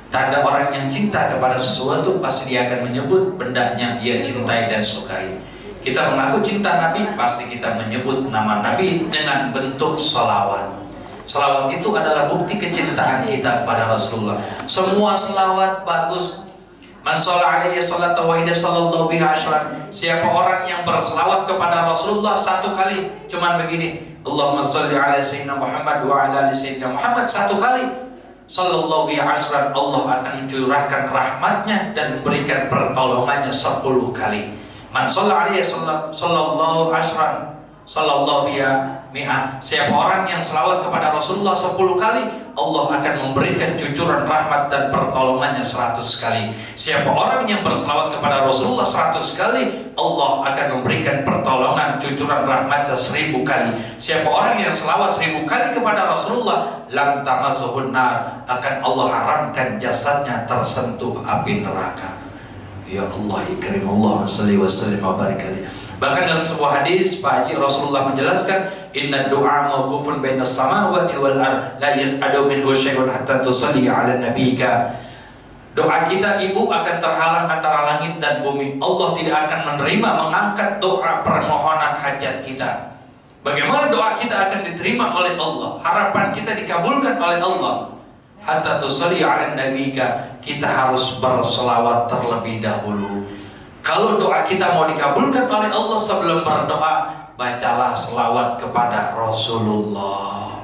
Tanda orang yang cinta kepada sesuatu pasti dia akan menyebut bendanya dia cintai dan sukai. Kita mengaku cinta Nabi, pasti kita menyebut nama Nabi dengan bentuk salawat. Salawat itu adalah bukti kecintaan kita kepada Rasulullah. Semua salawat bagus. Man shalla alaihi salatu wahidah sallallahu biha asyran. Siapa orang yang berselawat kepada Rasulullah satu kali, cuman begini, Allahumma sholli ala sayyidina Muhammad wa ala ali sayyidina Muhammad, satu kali, sallallahu biha asyran, Allah akan mencurahkan rahmatnya dan memberikan pertolongannya 10 kali. Man shalla alaihi sallallahu asyran sallallahu biha mi'ah. Siapa orang yang selawat kepada Rasulullah 10 kali, Allah akan memberikan cucuran rahmat dan pertolongannya 100 kali. Siapa orang yang berselawat kepada Rasulullah 100 kali, Allah akan memberikan pertolongan cucuran rahmatnya 1000 kali. Siapa orang yang selawat 1000 kali kepada Rasulullah, lam tamassuhun nar, akan Allah haramkan jasadnya tersentuh api neraka. Ya Allah, ya Karim, Allahumma shalli wa sallim wa barik alaihi. Bahkan dalam sebuah hadis Pak Haji, Rasulullah menjelaskan, inna du'a mawqufun bainas samawati wal ard la yas'adu minhu syai'un hatta tusalli 'ala nabiyyika. Doa kita ibu akan terhalang antara langit dan bumi. Allah tidak akan menerima mengangkat doa permohonan hajat kita. Bagaimana doa kita akan diterima oleh Allah? Harapan kita dikabulkan oleh Allah. Hatta tusalli 'ala nabiyyika, kita harus berselawat terlebih dahulu. Kalau doa kita mau dikabulkan oleh Allah, sebelum berdoa, bacalah selawat kepada Rasulullah.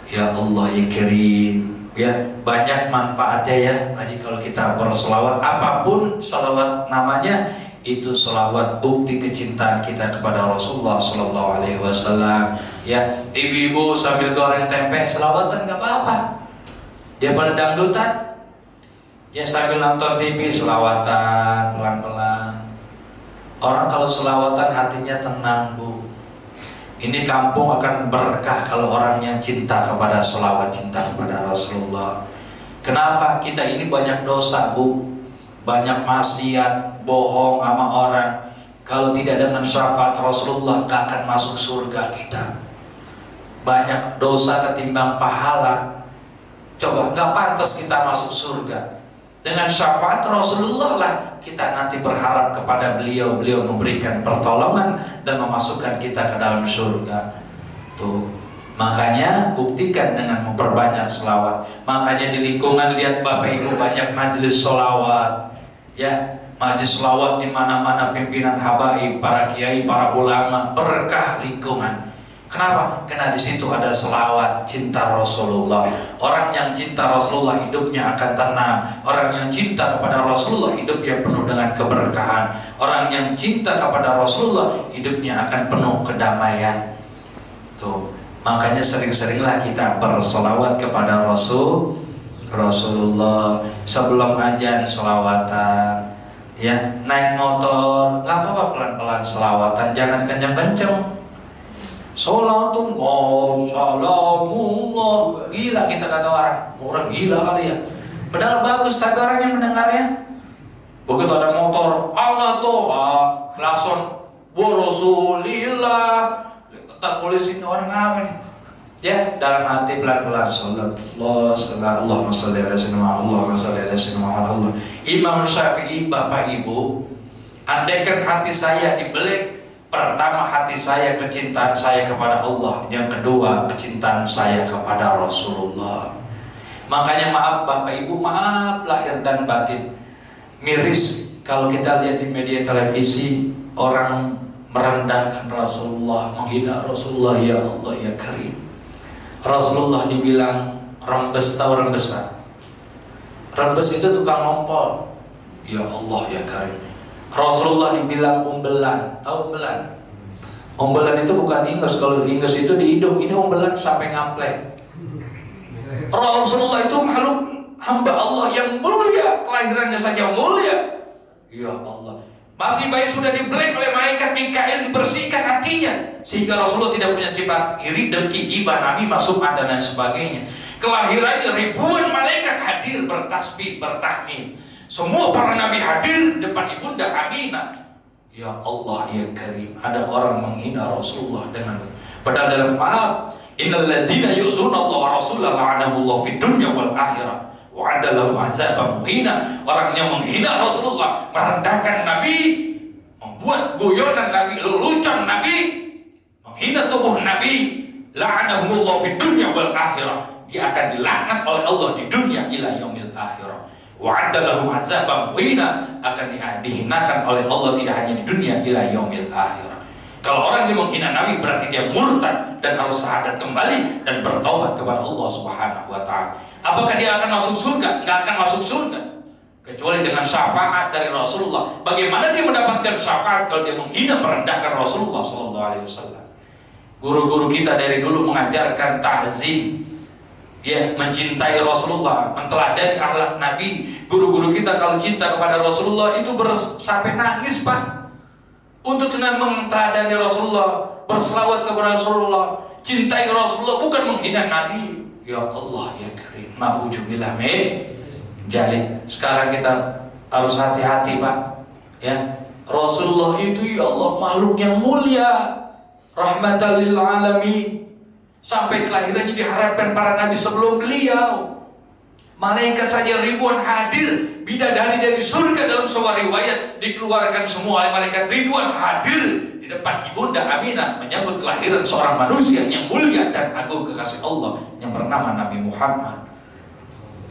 Ya Allah, ya Karim, ya banyak manfaatnya ya. Tadi kalau kita berselawat, apapun selawat namanya, itu selawat bukti kecintaan kita kepada Rasulullah Sallallahu Alaihi Wasallam. Ya, ibu-ibu sambil goreng tempe selawatan nggak apa-apa. Dia pada dangdutan, ya sambil nonton TV selawatan pelan-pelan. Orang kalau selawatan hatinya tenang, Bu. Ini kampung akan berkah kalau orangnya cinta kepada selawat, cinta kepada Rasulullah. Kenapa? Kita ini banyak dosa, Bu. Banyak maksiat, bohong sama orang. Kalau tidak dengan syafaat Rasulullah, gak akan masuk surga kita. Banyak dosa ketimbang pahala. Coba, gak pantas kita masuk surga. Dengan syafaat Rasulullah lah kita nanti berharap kepada beliau. Beliau memberikan pertolongan dan memasukkan kita ke dalam surga. Tuh, makanya buktikan dengan memperbanyak selawat. Makanya di lingkungan lihat Bapak Ibu banyak majelis selawat, ya, majelis selawat di mana-mana, pimpinan habaib, para kiai, para ulama, berkah lingkungan. Kenapa? Karena di situ ada selawat cinta Rasulullah. Orang yang cinta Rasulullah hidupnya akan tenang. Orang yang cinta kepada Rasulullah hidupnya penuh dengan keberkahan. Orang yang cinta kepada Rasulullah hidupnya akan penuh kedamaian. Tuh, makanya sering-seringlah kita berselawat kepada Rasulullah. Sebelum azan selawatan, ya, naik motor nggak apa-apa, pelan-pelan selawatan, jangan kencang-kencang. Salatullah, salamullah. Gila kita kata orang gila kali ya. Padahal bagus tapi orang yang mendengarnya. Begitu ada motor, Allah doa, langsung Rasulillah. Tak polisi ini orang apa nih? Ya, dalam hati pelan-pelan sallallahu Allahumma shalli ala sayyidina Allahumma shalli ala sayyidina Allah. Imam Syafi'i, Bapak Ibu, andaikan hati saya dibelek, pertama hati saya kecintaan saya kepada Allah, yang kedua kecintaan saya kepada Rasulullah. Makanya maaf Bapak Ibu, maaf lahir dan batin. Miris kalau kita lihat di media televisi orang merendahkan Rasulullah, menghina Rasulullah. Ya Allah, ya Karim. Rasulullah dibilang rembes, tahu rembes Pak? Rembes itu tukang ngompol. Ya Allah, ya Karim. Rasulullah dibilang umbelan, tahu umbelan? Umbelan itu bukan ingus, kalau ingus itu di hidung, ini umbelan sampai ngampleng. Rasulullah itu makhluk hamba Allah yang mulia, kelahirannya saja mulia. Ya Allah, masih bayi sudah dibelek oleh malaikat Mikail, dibersihkan hatinya sehingga Rasulullah tidak punya sifat iri, dengki, gibah, nabi masuk dan lain sebagainya. Kelahirannya ribuan malaikat hadir bertasbih, bertahmid. Semua para nabi hadir depan ibunda Aminah. Ya Allah, ya Karim, ada orang menghina Rasulullah dengan padahal dalam maaf, innal ladzina yu'zuna Allah wa rasulahu la'anahullahu fid dunya wal akhirah wa 'adda lahum 'adzaban muhina. Orang yang menghina Rasulullah, merendahkan nabi, membuat guyonan nabi, lelucon nabi, menghina tubuh nabi, la'anahullahu fid dunya wal akhirah, dia akan dilaknat oleh Allah di dunia ila yaumil akhirah. Wa'adda lahum azaban muhina, akan dihinakan oleh Allah tidak hanya di dunia ila yaumil akhirah. Kalau orang yang menghina Nabi berarti dia murtad dan harus syahadat kembali dan bertaubat kepada Allah Subhanahu wa taala. Apakah dia akan masuk surga? Enggak akan masuk surga kecuali dengan syafaat dari Rasulullah. Bagaimana dia mendapatkan syafaat kalau dia menghina, merendahkan Rasulullah sallallahu alaihi wasallam? Guru-guru kita dari dulu mengajarkan ta'zim. Ya, mencintai Rasulullah, menteladani akhlak Nabi. Guru-guru kita kalau cinta kepada Rasulullah itu sampai nangis, Pak. Untuk menteladani Rasulullah, berselawat kepada Rasulullah, cintai Rasulullah, bukan menghina Nabi. Ya Allah ya Karim, na'udzubillah min jalik. Sekarang kita harus hati-hati, Pak. Ya, Rasulullah itu ya Allah makhluk yang mulia, rahmatan lil alamin. Sampai kelahirannya diharapkan para nabi sebelum beliau. Malaikat saja ribuan hadir, bidadari dari surga dalam sebuah riwayat dikeluarkan semua oleh malaikat ribuan hadir di depan ibunda Aminah menyambut kelahiran seorang manusia yang mulia dan agung kekasih Allah yang bernama Nabi Muhammad.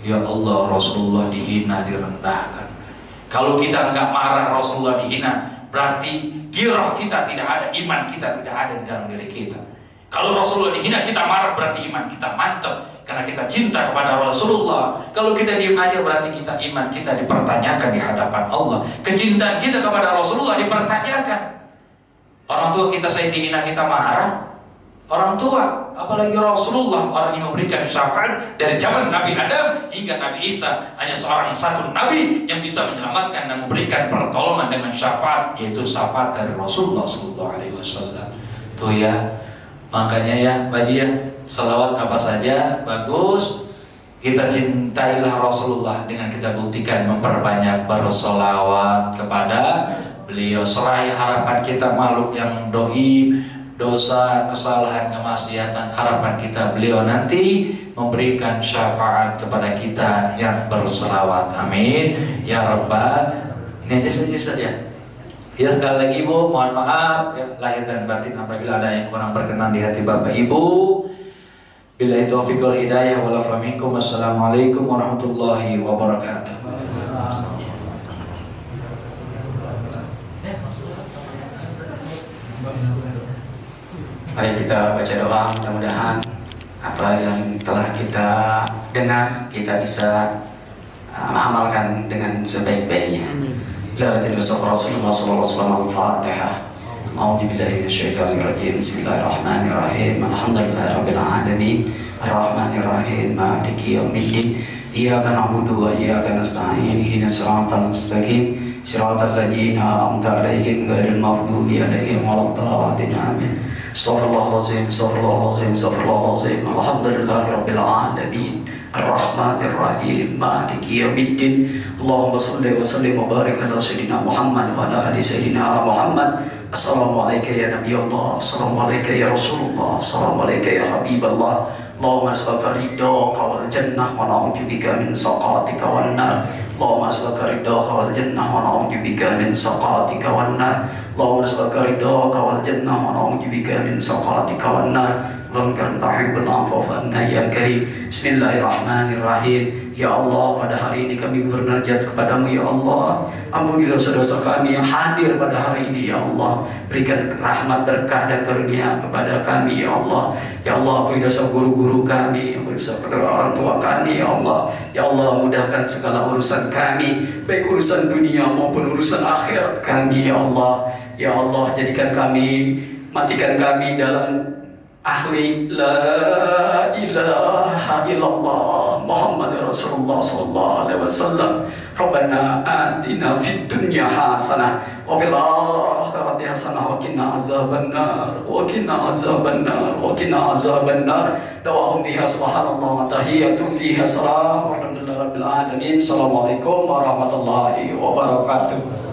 Ya Allah, Rasulullah dihina, direndahkan. Kalau kita nggak marah Rasulullah dihina, berarti girah kita tidak ada, iman kita tidak ada di dalam diri kita. Kalau Rasulullah dihina, kita marah, berarti iman kita mantap karena kita cinta kepada Rasulullah. Kalau kita diam aja, berarti kita iman kita dipertanyakan di hadapan Allah. Kecintaan kita kepada Rasulullah dipertanyakan. Orang tua kita saya dihina, kita marah. Orang tua, apalagi Rasulullah, orang yang memberikan syafaat dari zaman Nabi Adam hingga Nabi Isa, hanya seorang satu Nabi yang bisa menyelamatkan dan memberikan pertolongan dengan syafaat, yaitu syafaat dari Rasulullah SAW. Tuh ya. Makanya ya, Baji ya, salawat apa saja bagus. Kita cintailah Rasulullah dengan kita buktikan memperbanyak bersolawat kepada beliau. Serai harapan kita makhluk yang doi, dosa, kesalahan, kemaksiatan. Harapan kita beliau nanti memberikan syafaat kepada kita yang bersolawat. Amin ya Rabbal. Ini aja saja. Ya, sekali lagi Ibu, mohon maaf ya, lahir dan batin apabila ada yang kurang berkenan di hati Bapak Ibu. Billahi taufiq wal hidayah wal afu minkum. Wassalamualaikum warahmatullahi wabarakatuh. Mari kita baca doa, mudah-mudahan apa yang telah kita dengar kita bisa mengamalkan dengan sebaik-baiknya. La tilbisa Rasulullah sallallahu alaihi wasallam al-Fatihah. A'udzu billahi minasyaitonir rajim. Bismillahirrahmanirrahim. Alhamdulillahirabbil alamin. Arrahmanir rahim. Maliki yaumiddin. Iyyaka na'budu wa iyyaka nasta'in. Ihdinas siratal mustaqim. Siratal ladzina an'amta 'alaihim ghairil maghdubi 'alaihim waladdallin. Amin. Astaghfirullahalazim. Astaghfirullahalazim. Astaghfirullahalazim. Alhamdulillahirabbil alamin. Ar-Rahmanir Rahim. Maliki yaumiddin. Allahumma shalli wa sallim wa barik ala sayyidina Muhammad wa ala ali sayyidina Muhammad. Assalamualaikum ya Nabi Allah. Assalamualaikum ya Rasulullah. Assalamualaikum ya Habiballah. Allahumma as'aluka ridhaka wal jannah wa na'udzubika min saqatika wan nar. Allahumma as'aluka ridhaka wal jannah wa na'udzubika min saqatika wan nar. Allahumma as'aluka ridhaka wal jannah wa na'udzubika min saqatika wan nar. Allahumma tahibbul afwa fa'anna ya karim. Bismillahirrahmanirrahim. Ya Allah, pada hari ini kami bernajat kepadamu ya Allah. Ampuni dosa-dosa kami yang hadir pada hari ini ya Allah. Berikan rahmat, berkah dan karunia kepada kami ya Allah. Ya Allah, ampuni dosa guru-guru kami, ampuni dosa orang tua kami ya Allah. Ya Allah, mudahkan segala urusan kami, baik urusan dunia maupun urusan akhirat kami ya Allah. Ya Allah, jadikan kami, matikan kami dalam ahli la ilaha illallah Muhammad Rasulullah sallallahu alaihi wasallam. Rabbana atina fid dunya hasanah wa fil akhirati hasanah wa qina azabannar wa qina azabannar wa qina azabannar. Dawahum fiha subhanallah wa tahiyyatun fiha salam. Alhamdulillahirabbil alamin. Assalamualaikum warahmatullahi wabarakatuh.